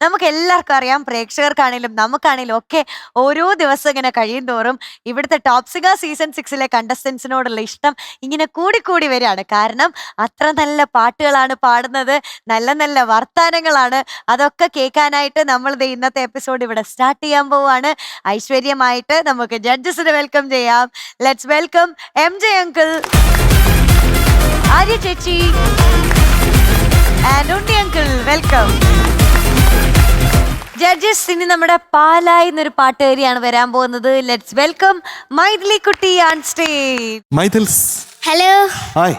നമുക്ക് എല്ലാവർക്കും അറിയാം, പ്രേക്ഷകർക്കാണേലും നമുക്കാണേലും ഒക്കെ ഓരോ ദിവസം ഇങ്ങനെ കഴിയും തോറും ഇവിടുത്തെ ടോപ്പ് സിംഗർ സീസൺ 6ലെ കണ്ടസ്റ്റൻസിനോടുള്ള ഇഷ്ടം ഇങ്ങനെ കൂടിക്കൂടി വരികയാണ്. കാരണം അത്ര നല്ല പാട്ടുകളാണ് പാടുന്നത്, നല്ല നല്ല വർത്താനങ്ങളാണ്. അതൊക്കെ കേൾക്കാനായിട്ട് നമ്മൾ ഇന്നത്തെ എപ്പിസോഡ് ഇവിടെ സ്റ്റാർട്ട് ചെയ്യാൻ പോവാണ്. ഐശ്വര്യമായിട്ട് നമുക്ക് ജഡ്ജസിനെ വെൽക്കം ചെയ്യാം. Let's welcome MJ uncle, Arya ചേച്ചി and Unni uncle. Welcome judges. ഇനി നമ്മുടെ പാലായി എന്നൊരു പാട്ടുകാരിയാണ് വരാൻ പോകുന്നത്. ലെറ്റ്സ് വെൽക്കം മൈഥിലി കുട്ടി on stage. Mythils, hello. Hi.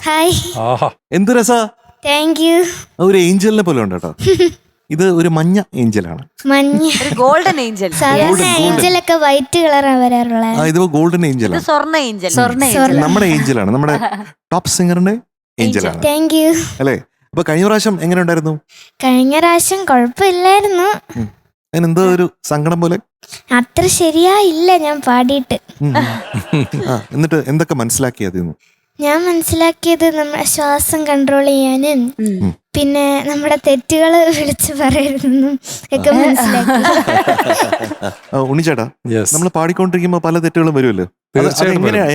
Hi. എന്ത് രസാ, താങ്ക് യു. ഒരു ഏഞ്ചലിനെ പോലെ ഉണ്ട് കേട്ടോ. ഇത് ഒരു മഞ്ഞ ഏഞ്ചലാണ്. മഞ്ഞ ഒരു ഗോൾഡൻ ഏഞ്ചൽ. സാധാരണ ഏഞ്ചലൊക്കെ വൈറ്റ് കളറാ വരാറുള്ളത്. ഇത് ഗോൾഡൻ ഏഞ്ചലാണ്. സ്വർണ്ണ ഏഞ്ചൽ. നമ്മുടെ ഏഞ്ചലാണ്, നമ്മുടെ ടോപ്പ് സിംഗറിന്റെ ഏഞ്ചലാണ്. Thank you. അല്ലേ? അപ്പൊ കഴിഞ്ഞ പ്രാവശ്യം എങ്ങനെ ഉണ്ടായിരുന്നു? കഴിഞ്ഞ പ്രാവശ്യം കുഴപ്പമില്ലായിരുന്നു. അതിനെന്തോ ഒരു സങ്കടം പോലെ. അത്ര ശരിയായില്ല ഞാൻ പാടിയിട്ട്. എന്നിട്ട് എന്തൊക്കെ മനസ്സിലാക്കിയതെന്നു? ഞാൻ മനസ്സിലാക്കിയത് നമ്മുടെ ശ്വാസം കൺട്രോൾ ചെയ്യാനും പിന്നെ നമ്മുടെ തെറ്റുകൾ വിളിച്ചു പറയരുതെന്നും ഒക്കെ മനസ്സിലാക്കി. ഉണ്ണിച്ചേട്ടാ, നമ്മൾ പാടിക്കൊണ്ടിരിക്കുമ്പോ പല തെറ്റുകളും വരുമല്ലോ.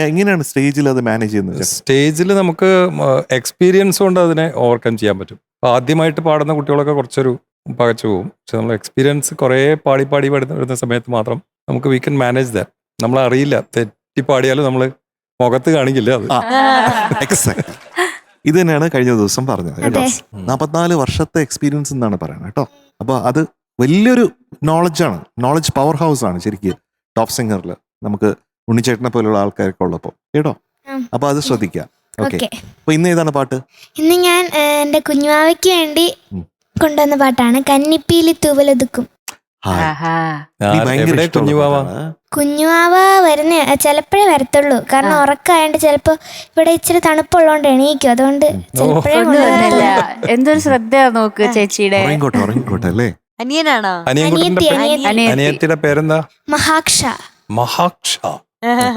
എങ്ങനെയാണ് സ്റ്റേജിൽ അത് മാനേജ് ചെയ്യുന്നത്? സ്റ്റേജിൽ നമുക്ക് എക്സ്പീരിയൻസ് കൊണ്ട് അതിനെ ഓവർകം ചെയ്യാൻ പറ്റും. ആദ്യമായിട്ട് പാടുന്ന കുട്ടികളൊക്കെ കുറച്ചൊരു പകച്ചു പോകും. പക്ഷെ നമ്മൾ എക്സ്പീരിയൻസ് കുറേ പാടി വരുന്ന സമയത്ത് മാത്രം നമുക്ക് വി കൻ മാനേജ് ദാറ്റ്. നമ്മൾ അറിയില്ല, തെറ്റി പാടിയാലും നമ്മൾ മുഖത്ത് കാണിക്കില്ല അത്. ഇത് തന്നെയാണ് കഴിഞ്ഞ ദിവസം പറഞ്ഞത് കേട്ടോ. 44 വർഷത്തെ എക്സ്പീരിയൻസ് എന്നാണ് പറയുന്നത് കേട്ടോ. അപ്പൊ അത് വലിയൊരു നോളജാണ്, നോളജ് പവർ ഹൗസ് ആണ് ശരിക്കും ടോപ്പ് സിംഗറിൽ നമുക്ക് ഉണ്ണിച്ചേട്ടനെ പോലുള്ള ആൾക്കാരൊക്കെ ഉള്ളപ്പോ കേട്ടോ. അപ്പൊ അത് ശ്രദ്ധിക്കാം. ഓക്കെ. അപ്പൊ ഇന്ന് ഏതാണ് പാട്ട്? ഇന്ന് ഞാൻ എന്റെ കുഞ്ഞുവാവയ്ക്ക് വേണ്ടി കൊണ്ടുവന്ന പാട്ടാണ് കന്നിപ്പീലി തൂവലൊതുക്കും. കുഞ്ഞുവാവ വരുന്ന ചിലപ്പോഴേ വരത്തുള്ളൂ, കാരണം ഉറക്കായോണ്ട് ചിലപ്പോ ഇവിടെ ഇച്ചിരി തണുപ്പുള്ളതുകൊണ്ട് എണീക്കും. അതുകൊണ്ട് എന്തൊരു ശ്രദ്ധ നോക്ക് ചേച്ചിയുടെ. അല്ലേ? അനിയനാണോ? അനിയത്തിയുടെ പേരെന്താ? മഹാക്ഷ. മഹാക്ഷ.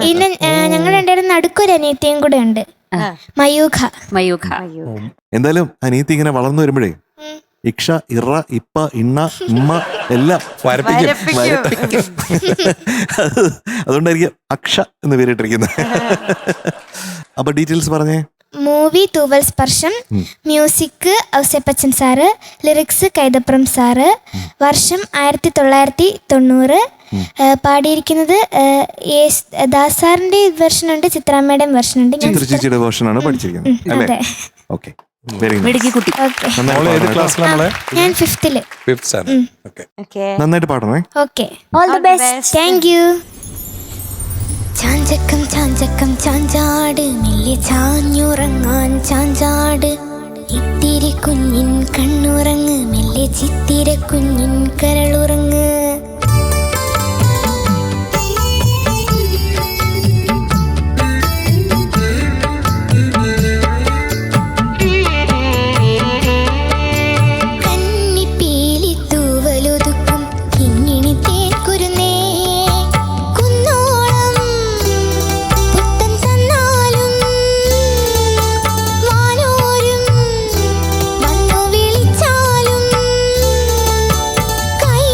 പിന്നെ ഞങ്ങൾ രണ്ടുപേരും നടുക്കൊരു അനിയത്തിയും കൂടെ ഉണ്ട്, മയൂഖ. എന്തായാലും അനിയത്തി ഇങ്ങനെ വളർന്നു വരുമ്പോഴേ ഇക്ഷ, ഇറ, ഇപ്പ, ഇണ്ണ, ഉമ്മ എല്ലാം വരപ്പിക്കും. അതുകൊണ്ടായിരിക്കും അക്ഷ എന്ന് പേരിട്ടിരിക്കുന്നത്. അപ്പൊ ഡീറ്റെയിൽസ് പറഞ്ഞേ. മൂവി തൂവൽ സ്പർശം, music Ouseppachan sir, lyrics Kaithapram sir, വർഷം 1990. പാടിയിരിക്കുന്നത് ദാസ് സാറിന്റെ വെർഷൻ ഉണ്ട്, ചിത്രാമ്മയുടെ വെർഷൻ ഉണ്ട്. ചേച്ചിയുടെ വെർഷനാണ് പഠിച്ചിരിക്കുന്നത് അല്ലേ? ഓക്കെ, ഞാൻ 5th. നന്നായിട്ട് പാടണേ. Okay, all the best. Thank you. ചാഞ്ചക്കം ചാഞ്ചക്കം ചാഞ്ചാട്, മെല്ലെ ചാഞ്ഞുറങ്ങാൻ ചാഞ്ചാട്, ഇത്തിരി കുഞ്ഞിൻ കണ്ണുറങ്ങ്, മെല്ലെ ചിത്തിര കുഞ്ഞിൻ കരളുറങ്ങ്. കൈ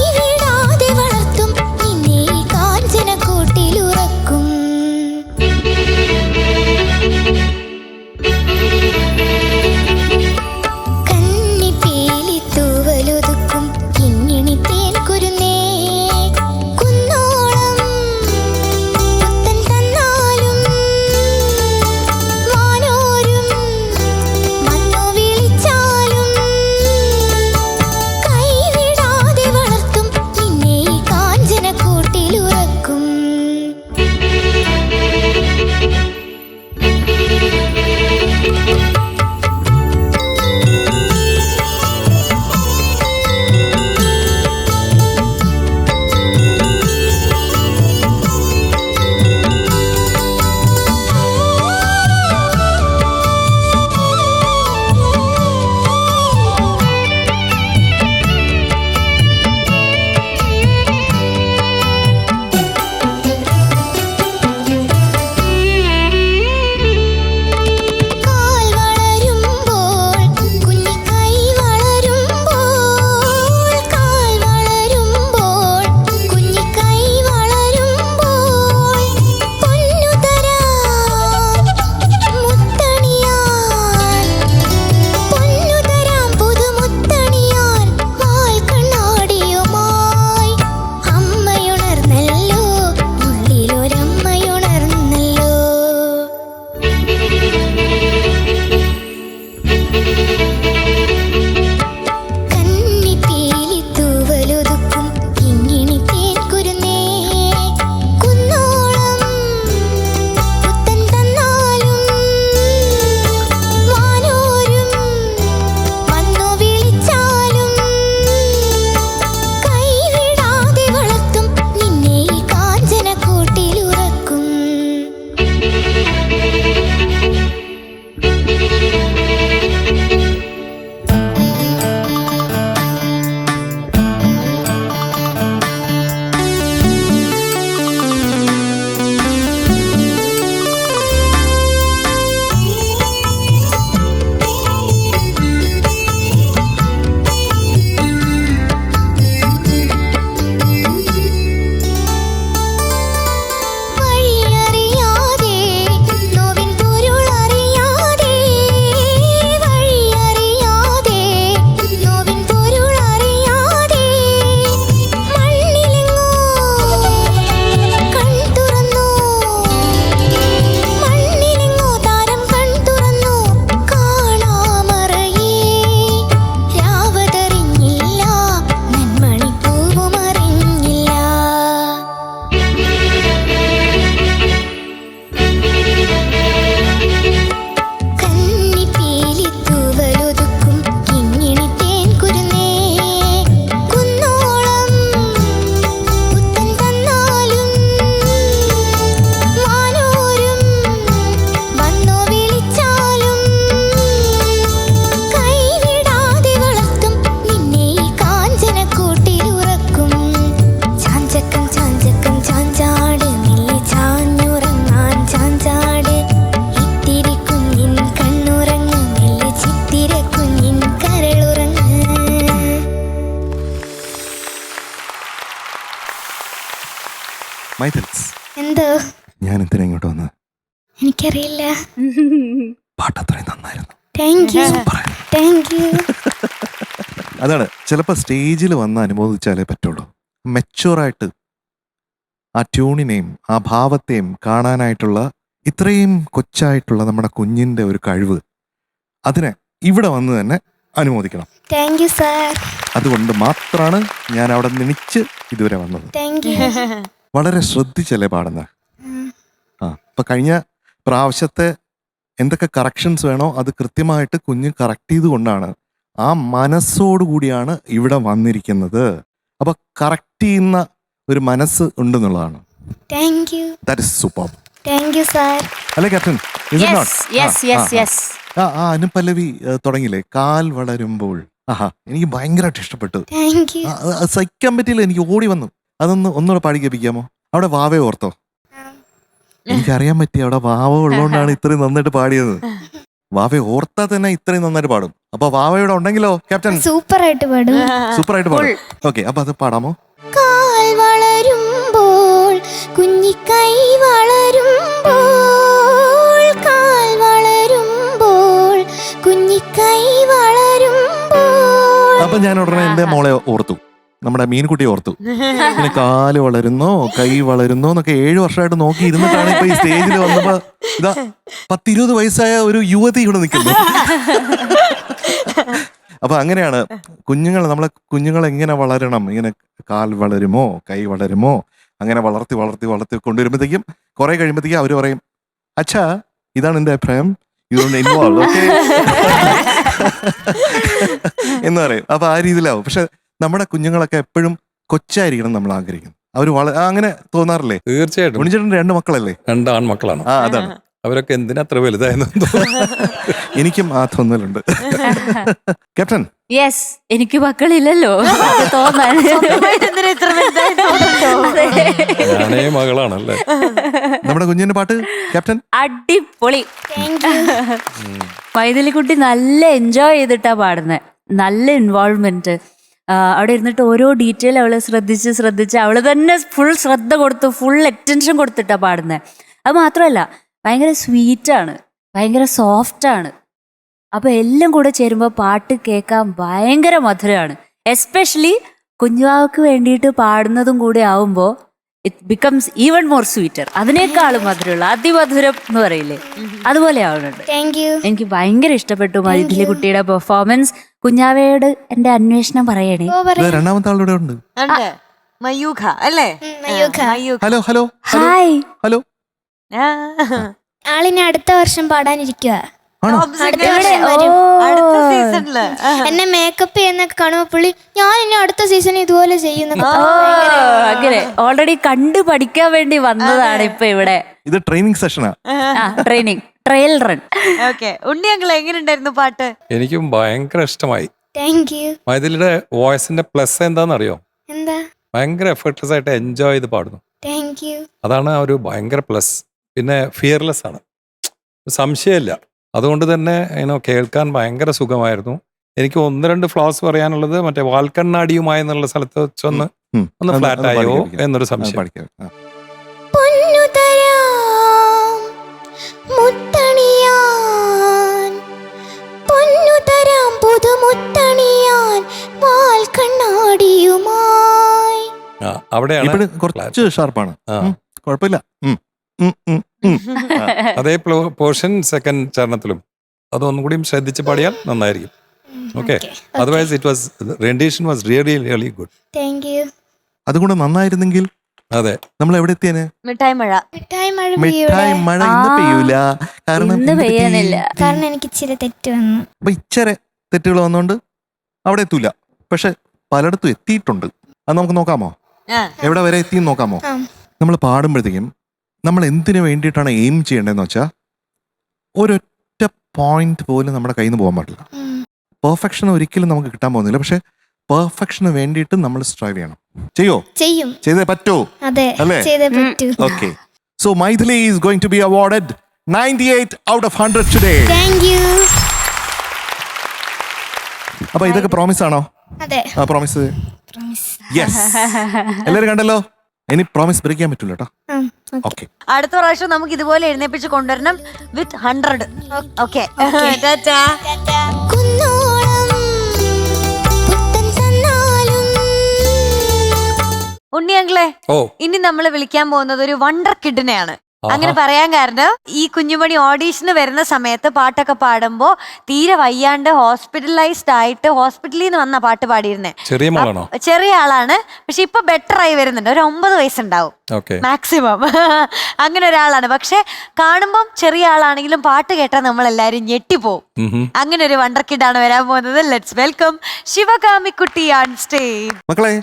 മൈഥിൽസ്, എന്തോ ഞാൻ എന്തിനാ ഇങ്ങോട്ട് വന്നത്? എനിക്കറിയില്ല. പാട്ട് അത്രയും നന്നായിരുന്നു. Thank you thank you. അതാണ് ചിലപ്പോൾ സ്റ്റേജിൽ വന്ന് അനുമോദിച്ചാലേ പറ്റുള്ളൂ. മെച്യൂറായിട്ട് ആ ട്യൂണിനെയും ആ ഭാവത്തെയും കാണാനായിട്ടുള്ള ഇത്രയും കൊച്ചായിട്ടുള്ള നമ്മുടെ കുഞ്ഞിൻ്റെ ഒരു കഴിവ്, അതിനെ ഇവിടെ വന്ന് തന്നെ അനുമോദിക്കണം. Thank you sir. അതുകൊണ്ട് മാത്രമാണ് ഞാൻ അവിടെ നിന്നിച്ച് ഇതുവരെ വന്നത്. Thank you. വളരെ ശ്രദ്ധിച്ചല്ലേ പാടുന്നത്. അപ്പൊ കഴിഞ്ഞ പ്രാവശ്യത്തെ എന്തൊക്കെ കറക്ഷൻസ് വേണോ അത് കൃത്യമായിട്ട് കുഞ്ഞ് കറക്റ്റ് ചെയ്തുകൊണ്ടാണ്, ആ മനസ്സോടുകൂടിയാണ് ഇവിടെ വന്നിരിക്കുന്നത്. അപ്പൊ കറക്റ്റ് ചെയ്യുന്ന ഒരു മനസ്സ് ഉണ്ടെന്നുള്ളതാണ്. Thank you. That is super. Thank you sir. അല്ലേ ക്യാപ്റ്റൻ? യെസ് ആ അനുപല്ലവി തുടങ്ങിയില്ലേ, കാൽ വളരുമ്പോൾ. ആഹാ, എനിക്ക് ഭയങ്കരമായിട്ട് ഇഷ്ടപ്പെട്ടു. Thank you. അത് സഹിക്കാൻ പറ്റില്ല, എനിക്ക് ഓടി വന്നു. ഒന്നുകൂടെ പാടി കേൾപ്പിക്കാമോ? അവിടെ വാവയെ ഓർത്തോ? എനിക്കറിയാൻ പറ്റി അവിടെ വാവ ഉള്ളതുകൊണ്ടാണ് ഇത്രയും നന്നായിട്ട് പാടിയത്. വാവയെ ഓർത്താൽ തന്നെ ഇത്രയും നന്നായിട്ട് പാടും. അപ്പൊ വാവയുടെ ഉണ്ടെങ്കിലോ ക്യാപ്റ്റൻ സൂപ്പർ ആയിട്ട് പാടും. സൂപ്പർ ആയിട്ട് പാടും. ഓക്കെ, അപ്പൊ അത് പാടാമോ? കാൽ വളരുമ്പോൾ കുഞ്ഞിക്കൈ വളരുമ്പോൾ, കാൽ വളരുമ്പോൾ കുഞ്ഞിക്കൈ വളരുമ്പോൾ. അപ്പൊ ഞാൻ ഉടനെ എന്റെ മോളെ ഓർത്തു, നമ്മുടെ മീൻകുട്ടിയെ ഓർത്തു. പിന്നെ കാല് വളരുന്നോ കൈ വളരുന്നോ എന്നൊക്കെ 7 വർഷമായിട്ട് നോക്കി ഇരുന്നിട്ടാണ് ഇപ്പൊ ഈ സ്റ്റേജിൽ വന്നപ്പോ ഇതാ 10-20 വയസ്സായ ഒരു യുവതി ഇവിടെ നിൽക്കുന്നു. അപ്പൊ അങ്ങനെയാണ് നമ്മളെ കുഞ്ഞുങ്ങൾ എങ്ങനെ വളരണം, ഇങ്ങനെ കാൽ വളരുമോ കൈ വളരുമോ അങ്ങനെ വളർത്തി വളർത്തി വളർത്തി കൊണ്ടുവരുമ്പോഴത്തേക്കും കുറെ കഴിയുമ്പോഴത്തേക്കും അവര് പറയും, അച്ഛാ ഇതാണ് എന്റെ അഭിപ്രായം, ഇതുകൊണ്ട് ഇൻവോൾവ് ഓക്കെ എന്ന് പറയും. അപ്പൊ ആ രീതിയിലാവും. പക്ഷെ നമ്മുടെ കുഞ്ഞുങ്ങളൊക്കെ എപ്പോഴും കൊച്ചായിരിക്കണം നമ്മൾ ആഗ്രഹിക്കുന്നത്. അവര് അങ്ങനെ തോന്നാറില്ലേ? തീർച്ചയായിട്ടും. ഉണ്ണിച്ചേട്ടൻ 2 മക്കളല്ലേ? 2 ആൺമക്കളാണ്. അതാണ്. അവരൊക്കെ എന്തിനാ അത്ര വലുതായെന്ന് എനിക്കും ആ തോന്നലുണ്ട്. ക്യാപ്റ്റൻ? യെസ്, എനിക്ക് മക്കളില്ലല്ലോ തോന്നാൻ. ഞാനേ മകളാണല്ലേ. നമ്മുടെ കുഞ്ഞിന്റെ പാട്ട് ക്യാപ്റ്റൻ അടിപൊളി. Thank you. മൈഥിലിക്കുട്ടി നല്ല എൻജോയ് ചെയ്തിട്ടാ പാടുന്നത്. നല്ല ഇൻവോൾവ്മെന്റ്. അവിടെ ഇരുന്നിട്ട് ഓരോ ഡീറ്റെയിൽ അവള് ശ്രദ്ധിച്ച് അവള് തന്നെ ഫുൾ ശ്രദ്ധ കൊടുത്തു, ഫുൾ അറ്റൻഷൻ കൊടുത്തിട്ടാ പാടുന്നത്. അത് മാത്രമല്ല ഭയങ്കര സ്വീറ്റാണ്, ഭയങ്കര സോഫ്റ്റാണ്. അപ്പൊ എല്ലാം കൂടെ ചേരുമ്പോൾ പാട്ട് കേൾക്കാൻ ഭയങ്കര മധുരമാണ്. എസ്പെഷ്യലി കുഞ്ഞുവാവക്ക് വേണ്ടിയിട്ട് പാടുന്നതും കൂടെ ആവുമ്പോൾ it becomes even more sweeter. അതിനേക്കാളും മധുരമുള്ള അതിമധുരം എന്ന് പറയില്ലേ, അതുപോലെ ആവുന്നുണ്ട്. Thank you. എനിക്ക് ഭയങ്കര ഇഷ്ടപ്പെട്ടു മൈഥിലി കുട്ടിയുടെ പെർഫോമൻസ്. കുഞ്ഞാവയോട് എന്റെ അന്വേഷണം പറയണേ. രണ്ടാമത്തെ ആളുടെ ഉണ്ട്. മയൂഖ അല്ലേ? Mayukha. Hello hello hi. Hello. ആളിനെ അടുത്ത വർഷം പാടാനിരിക്കുക. ആണോ? അടുത്ത വർഷം വരും. അടുത്ത സീസണില് എന്നെ മേക്കപ്പ് ചെയ്യുന്നൊക്കെ കാണുമ്പോ പുള്ളി ഞാൻ ഇനി അടുത്ത സീസൺ ഇതുപോലെ ചെയ്യുന്നൊക്കെ അങ്ങനെ ഓൾറെഡി കണ്ടു പഠിക്കാൻ വേണ്ടി വന്നതാണ് ഇപ്പൊ ഇവിടെ. ഇത് ട്രെയിനിങ് സെഷനാ. Training, trial run. Okay, Unni uncle എങ്ങനെയുണ്ടായിരുന്നു പാട്ട്? എനിക്കും ഭയങ്കര ഇഷ്ടമായി. Thank you. മൈഥിലിയുടെ വോയിസിന്റെ പ്ലസ് എന്താണെന്നറിയോ? എന്താ? ഭയങ്കര എഫർട്ട്ലെസ് ആയിട്ട് എൻജോയ് ചെയ്ത് പാടുന്നു. Thank you. അതാണ് ആ ഒരു ഭയങ്കര പ്ലസ്. പിന്നെ ഫിയർലെസ് ആണ്, സംശയമില്ല. അതുകൊണ്ട് തന്നെ കേൾക്കാൻ ഭയങ്കര സുഖമായിരുന്നു. എനിക്ക് 1-2 ഫ്ലോസ് പറയാനുള്ളത് മറ്റേ വാൽക്കണ്ണാടിയുമായി എന്നുള്ള സ്ഥലത്ത് വെച്ചൊന്ന് ഫ്ലാറ്റ് ആയോ എന്നൊരു സംശയം. അവിടെയാണ് കുറച്ച് ഷാർപ്പാണ്. കുഴപ്പമില്ല. അതേ പോർഷൻ സെക്കൻഡ് ചരണത്തിലും അതൊന്നും കൂടി ശ്രദ്ധിച്ച് പാടിയാൽ നന്നായിരിക്കും. Okay, otherwise it was rendition was really really good. Thank you. അതുകൊണ്ട് നന്നായിരുന്നെങ്കിൽ അതെ നമ്മൾ എവിടെ എത്തിയേനെ? മിഠായി മഴ. മിഠായി മഴ ഇന്ന് പെയ്യൂല. കാരണം കാരണം എനിക്ക് ഇച്ചിരി തെറ്റ് വന്നു. അപ്പൊ ഇച്ചിരി തെറ്റുകൾ വന്നോണ്ട് അവിടെ എത്തൂല. പക്ഷെ പലയിടത്തും എത്തിയിട്ടുണ്ട്. അത് നമുക്ക് നോക്കാമോ? എവിടെ വരെ എത്തിയെന്ന് നോക്കാമോ? നമ്മൾ പാടുമ്പോഴത്തേക്കും നമ്മൾ എന്തിനു വേണ്ടിയിട്ടാണ് എയിം ചെയ്യേണ്ടതെന്ന് വെച്ചാൽ ഒരൊറ്റ പോയിന്റ് പോലും നമ്മുടെ കയ്യിൽ നിന്ന് പോകാൻ പാടില്ല. പെർഫെക്ഷൻ ഒരിക്കലും നമുക്ക് കിട്ടാൻ പോകുന്നില്ല. പക്ഷെ പെർഫെക്ഷന് വേണ്ടിയിട്ട് നമ്മൾ സ്ട്രൈവ് ചെയ്യണം. ചെയ്യും. ചെയ്തേ പറ്റൂ. അതെ, ചെയ്തേ പറ്റൂ. Okay, so Mythili is going to be awarded 98 out of 100 today. Thank you. അപ്പൊ ഇതൊക്കെ പ്രോമിസ് ആണോ? അതെ, പ്രോമിസ്. യെസ്. എല്ലാവരും കണ്ടല്ലോ. ഇനി പ്രോമിസ് ബ്രേക്ക് ചെയ്യാൻ പറ്റില്ല കേട്ടോ. ആ ഓക്കെ. ഓക്കെ. അടുത്ത പ്രാവശ്യം നമുക്ക് ഇതുപോലെ എഴുന്നേപ്പിച്ച് കൊണ്ടുവരണം വിത്ത് 100. ഓക്കെ. ഉണ്ണിയങ്ങളെ, ഓ ഇനി നമ്മൾ വിളിക്കാൻ പോകുന്നത് ഒരു വണ്ടർ കിഡിനെയാണ്. അങ്ങനെ പറയാൻ കാരണം ഈ കുഞ്ഞുമണി ഓഡീഷന് വരുന്ന സമയത്ത് പാട്ടൊക്കെ പാടുമ്പോ തീരെ വയ്യാണ്ട് ഹോസ്പിറ്റലൈസ്ഡ് ആയിട്ട് ഹോസ്പിറ്റലിൽ നിന്ന് വന്ന പാട്ട് പാടിയിരുന്നേ. ചെറിയ മോളാണോ? ചെറിയ ആളാണ്, പക്ഷെ ഇപ്പൊ ബെറ്റർ ആയി വരുന്നുണ്ട്. ഒരു 9 വയസ്സുണ്ടാവും ഓക്കെ. മാക്സിമം. അങ്ങനെ ഒരാളാണ്. പക്ഷെ കാണുമ്പം ചെറിയ ആളാണെങ്കിലും പാട്ട് കേട്ടാൽ നമ്മളെല്ലാരും ഞെട്ടിപ്പോവും. അങ്ങനെ ഒരു വണ്ടർ കിഡാണ് വരാൻ പോകുന്നത്. ലെറ്റ്സ് വെൽക്കം ശിവകാമിക്കുട്ടി ഓൺ സ്റ്റേജ്. മക്കളെ,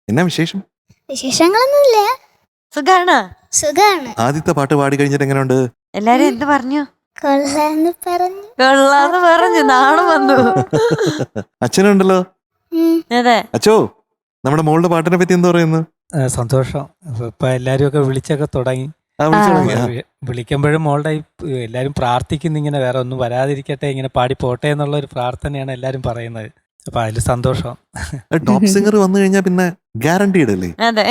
എന്നാ വിശേഷം? വിശേഷങ്ങളൊന്നുമില്ല, സുഖാണ്? സുഖാണ്. ആദ്യത്തെ പാട്ട് പാടി കഴിഞ്ഞിട്ട് എങ്ങനെയുണ്ട്? എല്ലാരും എന്ത് പറഞ്ഞു? കൊള്ളാന്ന് പറഞ്ഞു. കൊള്ളാന്ന് പറഞ്ഞു. നാണം വന്നു. അച്ഛനുണ്ടല്ലോ. അതെ. അച്ഛോ, നമ്മുടെ മോളുടെ പാട്ടിനെ പറ്റി എന്താ പറയുന്നു? സന്തോഷം. ഇപ്പൊ എല്ലാരും ഒക്കെ വിളിച്ചൊക്കെ തുടങ്ങി. വിളിക്കുമ്പോഴും മോളുടെ എല്ലാരും പ്രാർത്ഥിക്കുന്ന ഇങ്ങനെ വേറെ ഒന്നും വരാതിരിക്കട്ടെ, ഇങ്ങനെ പാടി പോട്ടെ എന്നുള്ള ഒരു പ്രാർത്ഥനയാണ് എല്ലാരും പറയുന്നത്. അപ്പൊ അതില് സന്തോഷം. ടോപ്പ് സിംഗർ വന്നു കഴിഞ്ഞാൽ പിന്നെ ഗ്യാരണ്ടീഡ് അല്ലേ? അതെ.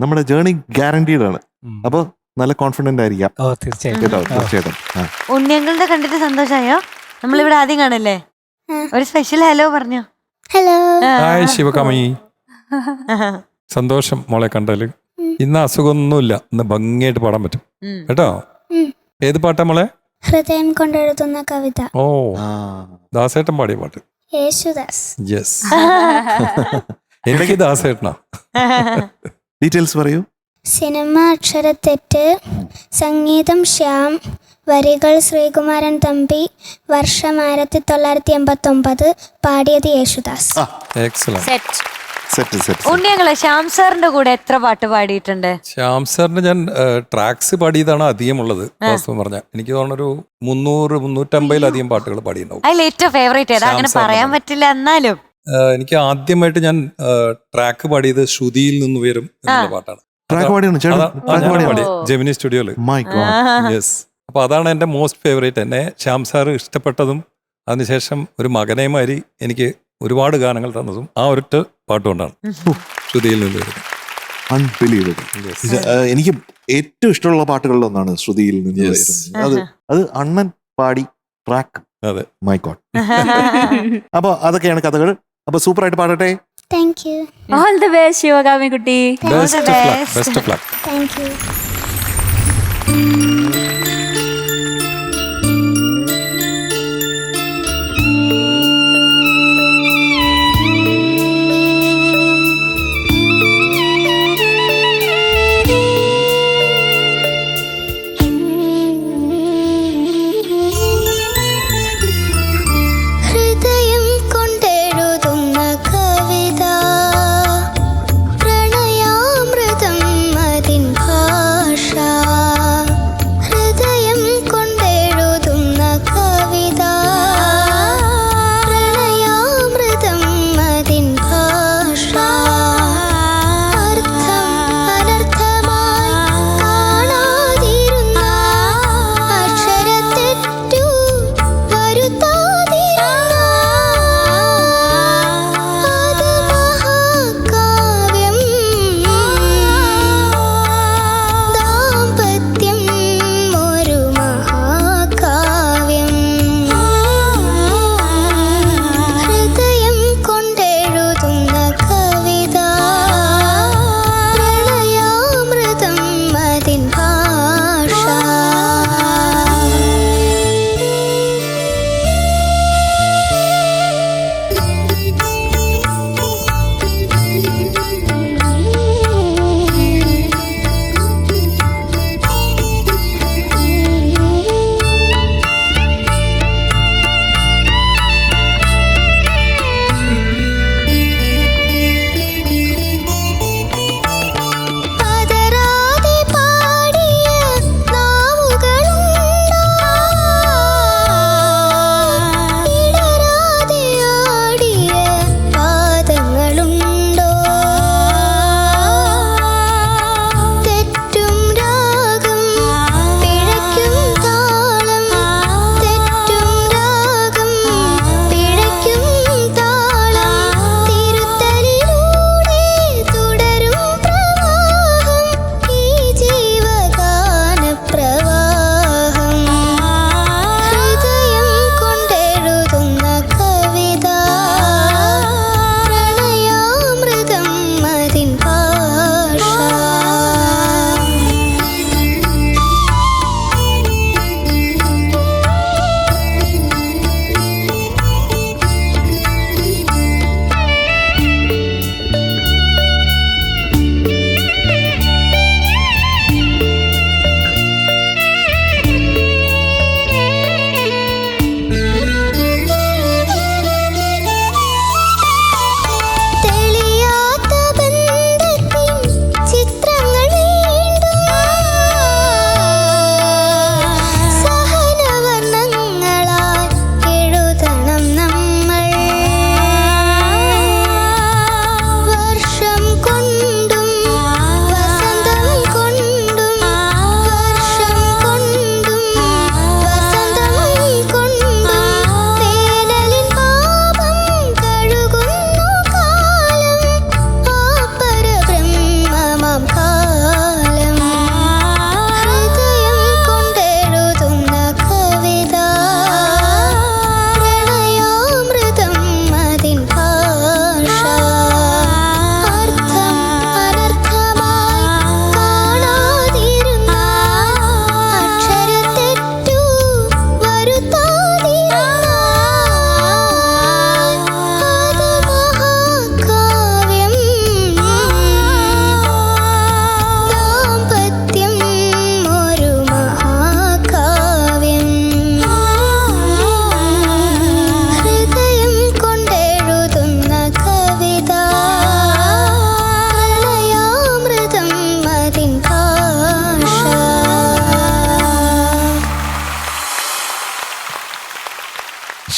നമ്മുടെ ജേർണി ഗ്യാരണ്ടീഡ് ആണ്. അപ്പൊ നല്ല കോൺഫിഡന്റ് ആയിരിക്കാം. ഓ തീർച്ചയായിട്ടും. കേട്ടോ, തീർച്ചയായിട്ടും. ഉണ്ണിയങ്ങളുടെ കണ്ടിട്ട് സന്തോഷായോ? നമ്മളിവിടെ ആദ്യം കാണല്ലേ? ഒരു സ്പെഷ്യൽ ഹലോ പറഞ്ഞു. ഹലോ. ഹായ് ശിവകാമി. സന്തോഷം മോളെ കണ്ടാല്. ഇന്ന് അസുഖമൊന്നുമില്ല, ഇന്ന് ഭംഗിയായിട്ട് പാടാൻ പറ്റും കേട്ടോ. ഏത് പാട്ടാ മോളെ? ഹൃദയം കൊണ്ടെഴുതുന്ന കവിത. ഓ, ദാസേട്ടൻ പാടിയ പാട്ട്. യേശുദാസ്. യെസ്. എനിക്ക് ദാസേട്ടനാ. ഡീറ്റെയിൽസ് പറയൂ. സിനിമ അക്ഷരത്തെറ്റ്, സംഗീതം ശ്യാം, വരികൾ ശ്രീകുമാരൻ തമ്പി, വർഷം 1989, പാടിയത് യേശുദാസ്. ഉണ്ണിയങ്ങളെ, ശ്യാം സാറിന്റെ കൂടെ എത്ര പാട്ട് പാടിയിട്ടുണ്ട്? ശ്യാം സാറിന് ഞാൻ ട്രാക്സ് പാടിയതാണ് അധികമുള്ളത്. വാസ്തവം പറഞ്ഞ എനിക്ക് തോന്നുന്നൊരു 300-350 പാട്ടുകൾ പാടിയിട്ടുണ്ടാവും. അതിൽ ഏറ്റവും ഫേവറേറ്റ് ഏതാ? അങ്ങനെ പറയാൻ പറ്റില്ല, എന്നാലും എനിക്ക് ആദ്യമായിട്ട് ഞാൻ ട്രാക്ക് പാടിയത് ശ്രുതിയിൽ നിന്ന് ഉയരും എന്നുള്ള പാട്ടാണ്. ജെമിനി സ്റ്റുഡിയോയില്. യെസ്. അപ്പൊ അതാണ് എന്റെ മോസ്റ്റ് ഫേവറേറ്റ്. എന്നെ ശ്യാം സാർ ഇഷ്ടപ്പെട്ടതും അതിനുശേഷം ഒരു മകനേമാരി എനിക്ക് ഒരുപാട് ഗാനങ്ങൾ തന്നതും ആ ഒരൊറ്റ പാട്ടുകൊണ്ടാണ്. ശ്രുതിയിൽ നിന്ന് വരുന്നത്. എനിക്ക് ഏറ്റവും ഇഷ്ടമുള്ള പാട്ടുകളിലൊന്നാണ് ശ്രുതിയിൽ നിന്ന്. അത് അണ്ണൻ പാടി ട്രാക്ക്. അതെ. My god. അപ്പൊ അതൊക്കെയാണ് കഥകൾ. അപ്പൊ സൂപ്പർ ആയിട്ട് പാടട്ടെ. Thank you. All the best ശിവകാമിക്കുട്ടി. Best of luck. Best of luck. Thank you.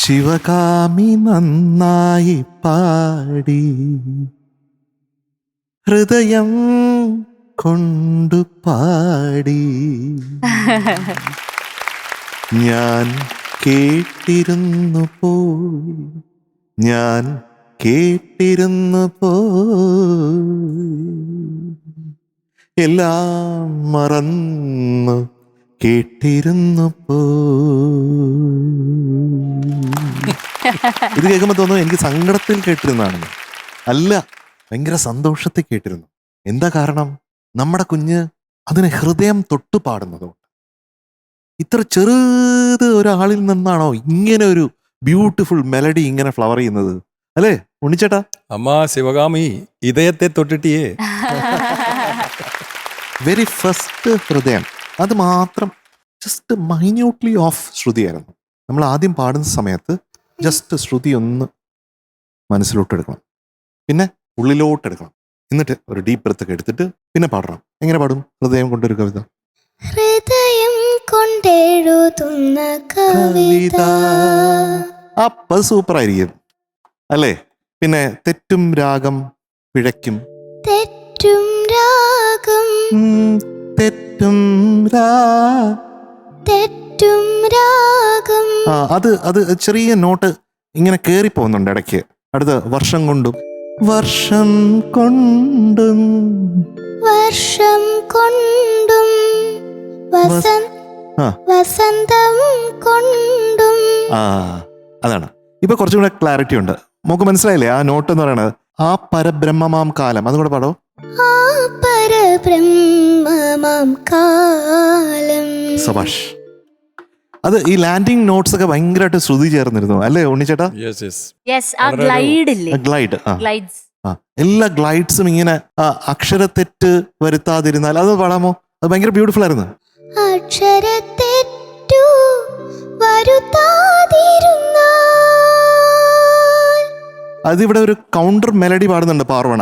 Sivakami നന്നായി പാടി ഹൃദയം കൊണ്ടു പാടി ഞാൻ കേട്ടിരുന്നു പോയി ഞാൻ കേട്ടിരുന്നു പോയി എല്ലാം മറന്നു കേട്ടിരുന്നു ഇത് കേൾക്കുമ്പോൾ തോന്നുന്നു എനിക്ക് സങ്കടത്തിൽ കേട്ടിരുന്നാണെന്ന്. അല്ല, ഭയങ്കര സന്തോഷത്തിൽ കേട്ടിരുന്നു. എന്താ കാരണം? നമ്മുടെ കുഞ്ഞ് അതിനെ ഹൃദയം തൊട്ടു പാടുന്നതുകൊണ്ട്. ഇത്ര ചെറുത് ഒരാളിൽ നിന്നാണോ ഇങ്ങനെ ഒരു ബ്യൂട്ടിഫുൾ മെലഡി ഇങ്ങനെ ഫ്ലവർ ചെയ്യുന്നത്, അല്ലേ ഉണ്ണിച്ചേട്ടാ? അമ്മ ശിവകാമി ഇതയത്തെ തൊട്ടിട്ടിയേ. വെരി ഫസ്റ്റ് ഹൃദയം, അത് മാത്രം ജസ്റ്റ് മൈന്യൂട്ട്ലി ഓഫ് ശ്രുതിയായിരുന്നു. നമ്മൾ ആദ്യം പാടുന്ന സമയത്ത് ജസ്റ്റ് ശ്രുതി ഒന്ന് മനസ്സിലോട്ടെടുക്കണം, പിന്നെ ഉള്ളിലോട്ടെടുക്കണം, എന്നിട്ട് ഒരു ഡീപ്പ് ബ്രെത്ത് ഒക്കെ എടുത്തിട്ട് പിന്നെ പാടണം. എങ്ങനെ പാടും ഹൃദയം കൊണ്ടൊരു കവിത? ഹൃദയം കൊണ്ടെഴുതുന്ന കവിത. അപ്പൊ സൂപ്പറായിരിക്കും അല്ലേ? പിന്നെ തെറ്റും രാഗം പിഴയ്ക്കും, തെറ്റും രാഗം തെറ്റും തെറ്റും രാഗം. അത് ചെറിയ നോട്ട് ഇങ്ങനെ കേറി പോകുന്നുണ്ട് ഇടയ്ക്ക്. അടുത്ത വർഷം കൊണ്ടും വർഷം കൊണ്ടും വർഷം കൊണ്ടും വസന്തം കൊണ്ടും. അതാണ്. ഇപ്പൊ കുറച്ചും കൂടെ ക്ലാരിറ്റി ഉണ്ട്. നമുക്ക് മനസ്സിലായില്ലേ ആ നോട്ട് എന്ന് പറയണത്? ആ പരബ്രഹ്മമാം കാലം, അതും കൂടെ പാടോ. ആ പരബ്രഹ്മമാം കാലം. സബാഷ്. അത് ഈ ലാൻഡിങ് നോട്ട്സ് ഒക്കെ ഭയങ്കരമായിട്ട് ശ്രുതി ചേർന്നിരുന്നു അല്ലേ ഉണ്ണിച്ചേട്ടാ? ഗ്ലൈഡ്. എല്ലാ ഗ്ലൈഡ്സും ഇങ്ങനെ അക്ഷരത്തെറ്റ് വരുത്താതിരുന്നാൽ അത് പാടാമോ? അത് ഭയങ്കര ബ്യൂട്ടിഫുൾ ആയിരുന്നു. അക്ഷരത്തെറ്റു വരുത്താതിരുന്നാൽ. അതിവിടെ ഒരു കൗണ്ടർ മെലഡി പാടുന്നുണ്ട് പാർവണ,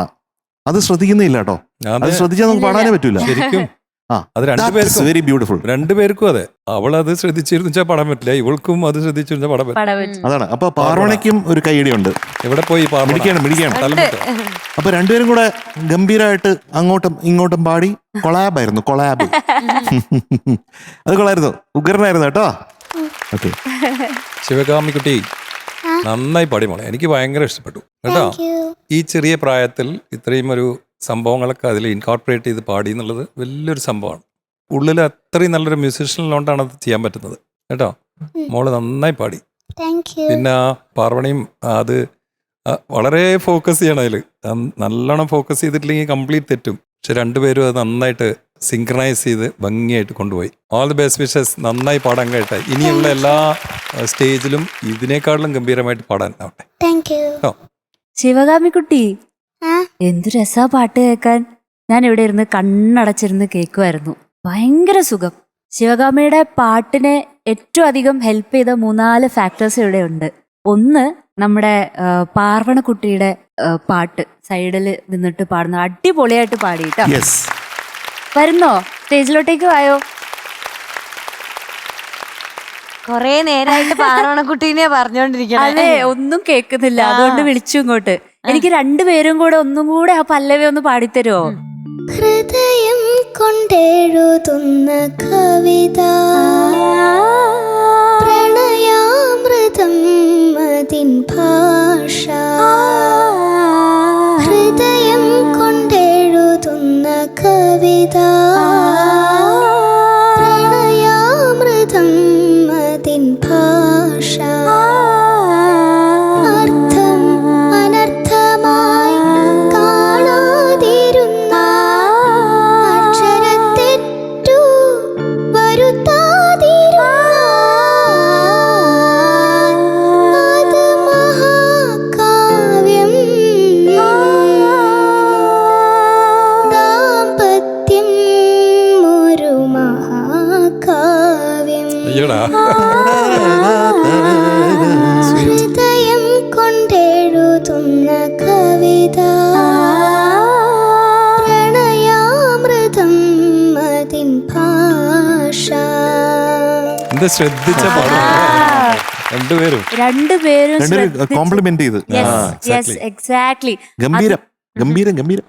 അത് ശ്രദ്ധിക്കുന്നില്ല കേട്ടോ. അത് ശ്രദ്ധിച്ചാൽ നമുക്ക് പാടാനേ പറ്റൂല ശരിക്കും. അത് വെരി ബ്യൂട്ടിഫുൾ. രണ്ടുപേർക്കും അതെ. അവൾ അത് ശ്രദ്ധിച്ചിരുന്നു പാടാൻ പറ്റില്ല, ഇവൾക്കും അത് ശ്രദ്ധിച്ചിരുന്ന പാടാൻ പറ്റില്ല. അതാണ്. അപ്പൊ പാർവണയ്ക്കും ഒരു കൈയടിയുണ്ട്. എവിടെ പോയി മിടിക്കണം. അപ്പൊ രണ്ടുപേരും കൂടെ ഗംഭീരമായിട്ട് അങ്ങോട്ടും ഇങ്ങോട്ടും പാടി കൊളാബായിരുന്നു. കൊളാബ് അത് കൊള്ളായിരുന്നു, ഉഗ്രനായിരുന്നു കേട്ടോ. ഓക്കെ, ശിവകാമിക്കുട്ടി നന്നായി പാടി മോളെ, എനിക്ക് ഭയങ്കര ഇഷ്ടപ്പെട്ടു കേട്ടോ. ഈ ചെറിയ പ്രായത്തിൽ ഇത്രയും ഒരു സംഭവങ്ങളൊക്കെ അതിൽ ഇൻകോർപ്പറേറ്റ് ചെയ്ത് പാടി എന്നുള്ളത് വലിയൊരു സംഭവമാണ്. ഉള്ളിൽ അത്രയും നല്ലൊരു മ്യൂസീഷ്യനിലോണ്ടാണ് അത് ചെയ്യാൻ പറ്റുന്നത് കേട്ടോ. മോള് നന്നായി പാടി. പിന്നെ പാർവണിയും അത് വളരെ ഫോക്കസ് ചെയ്യണം അതിൽ. നല്ലോണം ഫോക്കസ് ചെയ്തിട്ടില്ലെങ്കിൽ കംപ്ലീറ്റ് തെറ്റും. പക്ഷെ രണ്ടുപേരും അത് നന്നായിട്ട് സിങ്ക്രണൈസ് ചെയ്ത് ഭംഗിയായിട്ട് കൊണ്ടുപോയി. All the best wishes. നന്നായി പാടാൻ കേട്ടെ. ഇനിയുള്ള എല്ലാ സ്റ്റേജിലും ഇതിനേക്കാളും ഗംഭീരമായിട്ട് പാടാൻ ആവട്ടെ. ശിവകാമിക്കുട്ടി, എന്തു രസാ പാട്ട് കേൾക്കാൻ. ഞാൻ ഇവിടെ ഇരുന്ന് കണ്ണടച്ചിരുന്ന് കേൾക്കുമായിരുന്നു. ഭയങ്കര സുഖം. ശിവകാമിയുടെ പാട്ടിനെ ഏറ്റവും അധികം ഹെൽപ്പ് ചെയ്ത 3-4 ഫാക്ടേഴ്സ് ഇവിടെ ഉണ്ട്. ഒന്ന്, നമ്മുടെ പാർവണക്കുട്ടിയുടെ പാട്ട് സൈഡിൽ നിന്നിട്ട് പാടുന്ന അടിപൊളിയായിട്ട് പാടിയിട്ടോ. വരുന്നോ? സ്റ്റേജിലോട്ടേക്ക് വായോ. കൊറേ നേരമായിട്ട് പാർവണക്കുട്ടീനെ പറഞ്ഞോണ്ടിരിക്കണം. അതെ, ഒന്നും കേൾക്കുന്നില്ല, അതുകൊണ്ട് വിളിച്ചു ഇങ്ങോട്ട്. എനിക്ക് രണ്ടുപേരും കൂടെ ഒന്നും കൂടെ ആ പല്ലവി ഒന്ന് പാടിത്തരുമോ? ഹൃദയം കൊണ്ടെഴുതുന്ന കവിത, പ്രണയാമൃതം അതിൻ ഭാഷ. ഹൃദയം കൊണ്ടെഴുതുന്ന കവിത, പ്രണയാമൃതം അതിൻ ഭാഷ. അർത്ഥം അനർത്ഥമായി കാണാതിരുന്ന അക്ഷരത്തെറ്റു വരുത്താതിരുന്നാൽ അത് മഹാകാവ്യം. ദാമ്പത്യം ഒരു മഹാകാവ്യം. ഹൃദയം കൊണ്ടെഴുതുന്ന കവിത, പ്രണയാമൃതം അതിൻ ഭാഷ. എന്ത് ശ്രദ്ധിച്ച പാടും രണ്ടുപേരും രണ്ടുപേരും കോംപ്ലിമെന്റ് ചെയ്ത് എക്സാക്ട്ലി. ഗംഭീരം ഗംഭീരം ഗംഭീരം.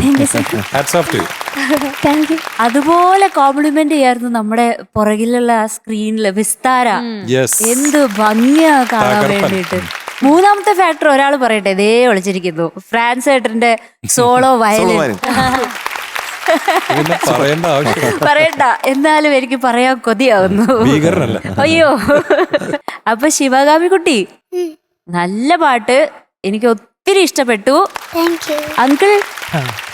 Thank you sir. Hats off to you. Thank you. അതുപോലെ കോംപ്ലിമെന്റ് ചെയ്യായിരുന്നു നമ്മുടെ പുറകിലുള്ള ആ സ്ക്രീനില് വിസ്താര. യെസ്. എന്ത് ഭംഗിയാ കാണാൻ തകർപ്പൻ. വേണ്ടിട്ട്. മൂന്നാമത്തെ ഫാക്ടർ ഒരാൾ പറയട്ടെ, ഇതേ വിളിച്ചിരിക്കുന്നു, ഫ്രാൻസ് ഏട്ടന്റെ സോളോ വയലിൻ. പിന്നെ പറയേണ്ട ആവശ്യം. പറയണ്ട, എന്നാലും എനിക്ക് പറയാൻ കൊതിയാവുന്നു. ഭീകരനല്ല. അയ്യോ. അപ്പൊ ശിവകാമി കുട്ടി, നല്ല പാട്ട്, എനിക്ക് ഒത്തിരി ഇഷ്ടപ്പെട്ടു. Thank U. അങ്കിൾ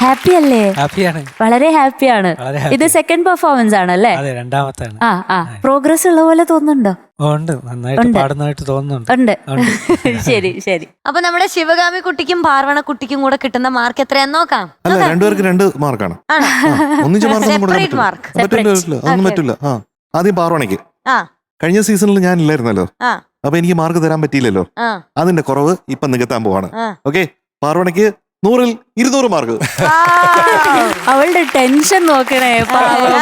ഹാപ്പി അല്ലേ? ഹാപ്പിയാണ്. വളരെ ഹാപ്പിയാണ്. വളരെ happy. ഇത് സെക്കൻഡ് പെർഫോമൻസ് ആണല്ലേ? അതെ, രണ്ടാമത്താണ്. പ്രോഗ്രസ് ഉള്ള പോലെ തോന്നുന്നുണ്ടോ? ഉണ്ട്, നന്നായിട്ട് ഉണ്ട്. പാടുന്നതായിട്ട് തോന്നുന്നുണ്ട്. ഉണ്ട്. ഉണ്ട്. ശരി ശരി. അപ്പൊ നമ്മുടെ ശിവകാമി കുട്ടിക്കും പാർവണ കുട്ടിക്കും കൂടെ കിട്ടുന്ന മാർക്ക് എത്രയാന്ന് നോക്കാം. അല്ല, രണ്ടുപേർക്ക് 2 മാർക്കാണ്. ആണോ? ഒന്നിച്ച് മാർക്കൊന്നും കൊടുക്കാൻ Separate mark. പറ്റില്ല. അതൊന്നും പറ്റില്ല. ആദ്യം പാർവണയ്ക്ക്. ആ കഴിഞ്ഞ സീസണിൽ ഞാൻ ഇല്ലായിരുന്നല്ലോ, ആ അപ്പൊ എനിക്ക് മാർക്ക് തരാൻ പറ്റിയില്ലല്ലോ. ആ അതിന്റെ കുറവ് ഇപ്പൊ നികത്താൻ പോവാണ്. ആ. ഓക്കെ, പാർവണയ്ക്ക് 100-ൽ 200 മാർക്ക്. അവളുടെ ടെൻഷൻ നോക്കണേ പാവം.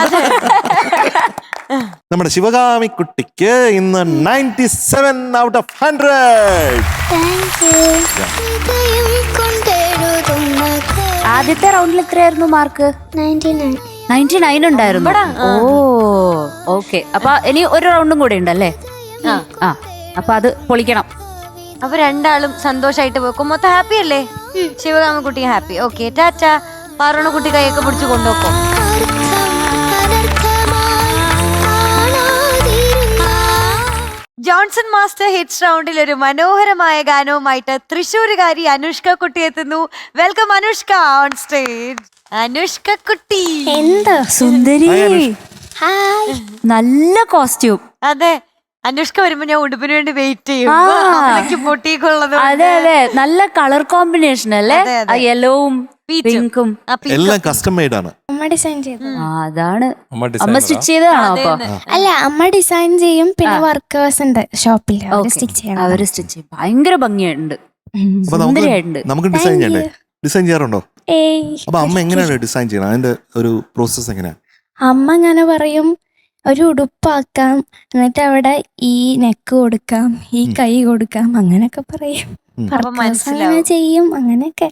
നമ്മുടെ ശിവകാമി കുട്ടിക്ക് ഇന്ന് 97 ഔട്ട് ഓഫ് 100. Thank you. ഹൃദയം കൊണ്ടെഴുതുന്ന ആദ്യത്തെ റൗണ്ടിൽ എത്രയായിരുന്നു മാർക്ക്? 99. 99 ഉണ്ടായിരുന്നു. ഓ ഓക്കെ. അപ്പൊ ഇനി ഒരു റൗണ്ടും കൂടെ ഉണ്ടല്ലേ? ആ അപ്പൊ അത് പൊളിക്കണം. അപ്പൊ രണ്ടാളും സന്തോഷായിട്ട് പോക്കും. മൊത്തം ഹാപ്പി അല്ലേ? ശിവകാമി കുട്ടി ഹാപ്പി. ഓക്കെ, ടാറ്റ. പാർവണ കുട്ടി കൈയൊക്കെ പിടിച്ച് കൊണ്ടുപോക്കും. ജോൺസൺ മാസ്റ്റർ ഹിറ്റ്സ് റൗണ്ടിൽ ഒരു മനോഹരമായ ഗാനവുമായിട്ട് തൃശ്ശൂരുകാരി അനുഷ്ക കുട്ടി എത്തുന്നു. Welcome Anushka on stage. Anushka കുട്ടി എന്തോ സുന്ദരി, ഹായ്. നല്ല കോസ്റ്റ്യൂം. അതെ, അനുഷ്ക വരുമ്പോ ഞാൻ ഉടുപ്പിന് വേണ്ടി വെയിറ്റ് ചെയ്യും. ആ. അമ്മയ്ക്ക് പൊട്ടിക്കുള്ളത് അതെ അതെ, നല്ല കളർ കോമ്പിനേഷൻ അല്ലേ? അതെ, അതെ. ആ യെല്ലോവും Peach. പിങ്കും. എല്ലാം കസ്റ്റം മെയ്ഡ് ആണ്. അമ്മ ഡിസൈൻ ചെയ്തു. അതാണ് അമ്മ അമ്മ designer ആ? സ്റ്റിച്ച് ചെയ്തതാണോ? അപ്പൊ അല്ല, അമ്മ ഡിസൈൻ ചെയ്യും, പിന്നെ വർക്കേഴ്സ് ഉണ്ട് ഷോപ്പിൽ, സ്റ്റിച്ച് ചെയ്യണം. അവര് സ്റ്റിച്ച് ചെയ്യും. ഭയങ്കര ഭംഗിയുണ്ട്, അപ്പൊ സുന്ദരിയായിട്ടുണ്ട്. നമുക്ക് ഡിസൈൻ Thank ചെയ്യണ്ടേ? ഡിസൈൻ ചെയ്യാറുണ്ടോ? ഏയ്. അപ്പൊ അമ്മ എങ്ങനെയാണ് ഡിസൈൻ ചെയ്യണം? അതിന്റെ ഒരു പ്രോസസ് എങ്ങനെയാ? അമ്മ അങ്ങനെ പറയും, ഒരു ഉടുപ്പാക്കാം, എന്നിട്ട് അവിടെ ഈ നെക്ക് കൊടുക്കാം, ഈ കൈ കൊടുക്കാം, അങ്ങനെയൊക്കെ പറയും. അപ്പൊ Workers മനസ്സിലാവും. അങ്ങനെ ചെയ്യും, അങ്ങനെയൊക്കെ.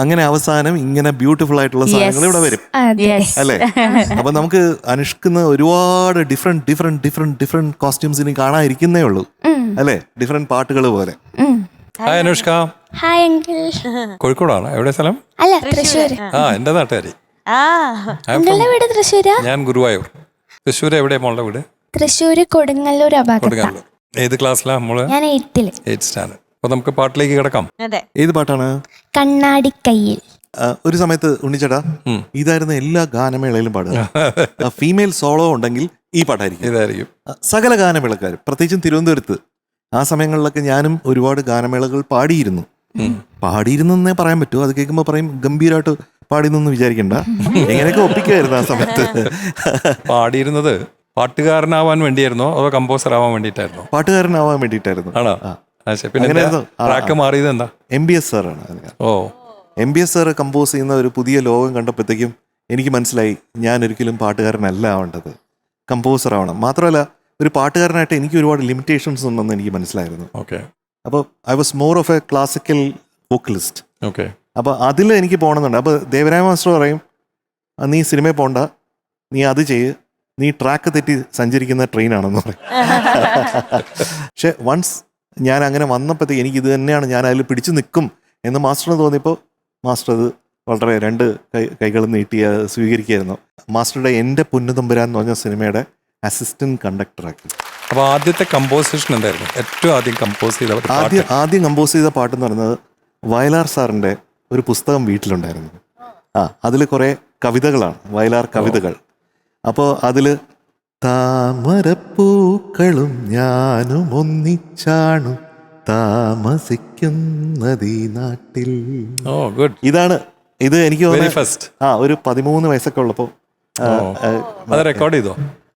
അങ്ങനെ അവസാനം ഇങ്ങനെ ബ്യൂട്ടിഫുൾ ആയിട്ടുള്ള സാധനങ്ങൾ ഇവിടെ വരും അതെ. Yes. അല്ലേ? അപ്പൊ നമുക്ക് അനുഷ്കുന്ന ഒരുപാട് ഡിഫറെന്റ് കോസ്റ്റ്യൂംസ് ഇനി കാണാതിരിക്കുന്നേ ഉള്ളൂ ഉം. അല്ലേ? ഡിഫറെന്റ് പാട്ടുകൾ പോലെ. ഉം. ഹായ് അനുഷ്ക. Hi uncle. കോഴിക്കോടാണ്. എവിടെ സ്ഥലം? അല്ല, തൃശ്ശൂര്. എന്റെ നാട്ടുകാരി. ആ അങ്കിളുടെ വീട് തൃശ്ശൂരാ? ഞാൻ ഗുരുവായൂർ. തൃശ്ശൂർ എവിടെയാ മോളുടെ വീട്? തൃശ്ശൂര് കൊടുങ്ങല്ലൂർ ഭാഗത്താ. കൊടുങ്ങല്ലൂർ. ഏത് ക്ലാസ്സിലാ മോള്? ഞാൻ 8th. 8th standard. അപ്പൊ നമുക്ക് പാട്ടിലേക്ക് കിടക്കാം. അതെ. ഏത് പാട്ടാണ്? കണ്ണാടിക്കയ്യിൽ. ഒരു സമയത്ത് ഉണ്ണിച്ചേട്ടാ ഇതായിരുന്നു എല്ലാ ഗാനമേളയിലും പാടുക. ഫീമെയിൽ സോളോ ഉണ്ടെങ്കിൽ ഈ പാട്ടായിരിക്കും. ഇതായിരിക്കും സകല ഗാനമേളക്കാരും, പ്രത്യേകിച്ചും തിരുവനന്തപുരത്ത് ആ സമയങ്ങളിലൊക്കെ ഞാനും ഒരുപാട് ഗാനമേളകൾ പാടിയിരുന്നേ പറയാൻ പറ്റൂ. അത് കേൾക്കുമ്പോൾ പറയും ഗംഭീരമായിട്ട് പാടിയെന്നൊന്നും വിചാരിക്കണ്ട. എങ്ങനെയൊക്കെ ഒപ്പിക്കുമായിരുന്നു ആ സമയത്ത്. പാടിയിരുന്നത് പാട്ടുകാരനാവാൻ വേണ്ടിയായിരുന്നോ അതോ കമ്പോസർ ആവാൻ വേണ്ടിയിട്ടായിരുന്നോ? പാട്ടുകാരനാവാൻ വേണ്ടിയിട്ടായിരുന്നു. ആണോ? പിന്നെ അങ്ങനെയായിരുന്നു. ട്രാക്ക് മാറിയത് എന്താ? MBS സാറാണ്. ഓ, MBS സാറ് കമ്പോസ് ചെയ്യുന്ന ഒരു പുതിയ ലോകം കണ്ടപ്പോഴത്തേക്കും എനിക്ക് മനസ്സിലായി ഞാൻ ഒരിക്കലും പാട്ടുകാരനല്ല ആവേണ്ടത്, കമ്പോസർ ആവണം. മാത്രമല്ല ഒരു പാട്ടുകാരനായിട്ട് എനിക്ക് ഒരുപാട് ലിമിറ്റേഷൻസ് ഉണ്ടെന്ന് എനിക്ക് മനസ്സിലായിരുന്നു. ഓക്കെ അപ്പോൾ I was more of A classical vocalist. Okay. അപ്പോൾ അതിൽ എനിക്ക് പോകണമെന്നുണ്ട്. അപ്പോൾ ദേവരായ മാസ്റ്റർ പറയും, നീ സിനിമയിൽ പോകണ്ട, നീ അത് ചെയ്യ്, നീ ട്രാക്ക് തെറ്റി സഞ്ചരിക്കുന്ന ട്രെയിനാണെന്ന് പറയും. പക്ഷെ വൺസ് ഞാൻ അങ്ങനെ വന്നപ്പോഴത്തേക്ക് എനിക്ക് ഇത് തന്നെയാണ്, ഞാൻ അതിൽ പിടിച്ചു നിൽക്കും എന്ന് മാസ്റ്ററിന് തോന്നിയപ്പോൾ മാസ്റ്റർ അത് വളരെ 2 കൈകളും നീട്ടി സ്വീകരിക്കുകയായിരുന്നു. മാസ്റ്ററുടെ എൻ്റെ പൊന്നുതമ്പുരാൻ എന്ന് പറഞ്ഞ സിനിമയുടെ അസിസ്റ്റന്റ് കണ്ടക്ടറാക്കി. അപ്പൊ ആദ്യത്തെ കമ്പോസിഷൻ എന്തായിരുന്നു? ഏറ്റവും ആദ്യം കമ്പോസ് ചെയ്ത ആദ്യം കമ്പോസ് ചെയ്ത പാട്ടെന്ന് പറയുന്നത് വയലാർ സാറിൻ്റെ ഒരു പുസ്തകം വീട്ടിലുണ്ടായിരുന്നു. അതിൽ കുറേ കവിതകളാണ്, വയലാർ കവിതകൾ. അപ്പോൾ അതിൽ താമരപ്പൂക്കളും ഞാനും ഒന്നിച്ചാണു താമസിക്കുന്നതീ നാട്ടിൽ. ഓ ഗുഡ്. ഇത് എനിക്ക് വെരി ഫസ്റ്റ്. ഒരു 13 വയസ്സൊക്കെ ഉള്ളപ്പോൾ അത് റെക്കോർഡ് ചെയ്തോ?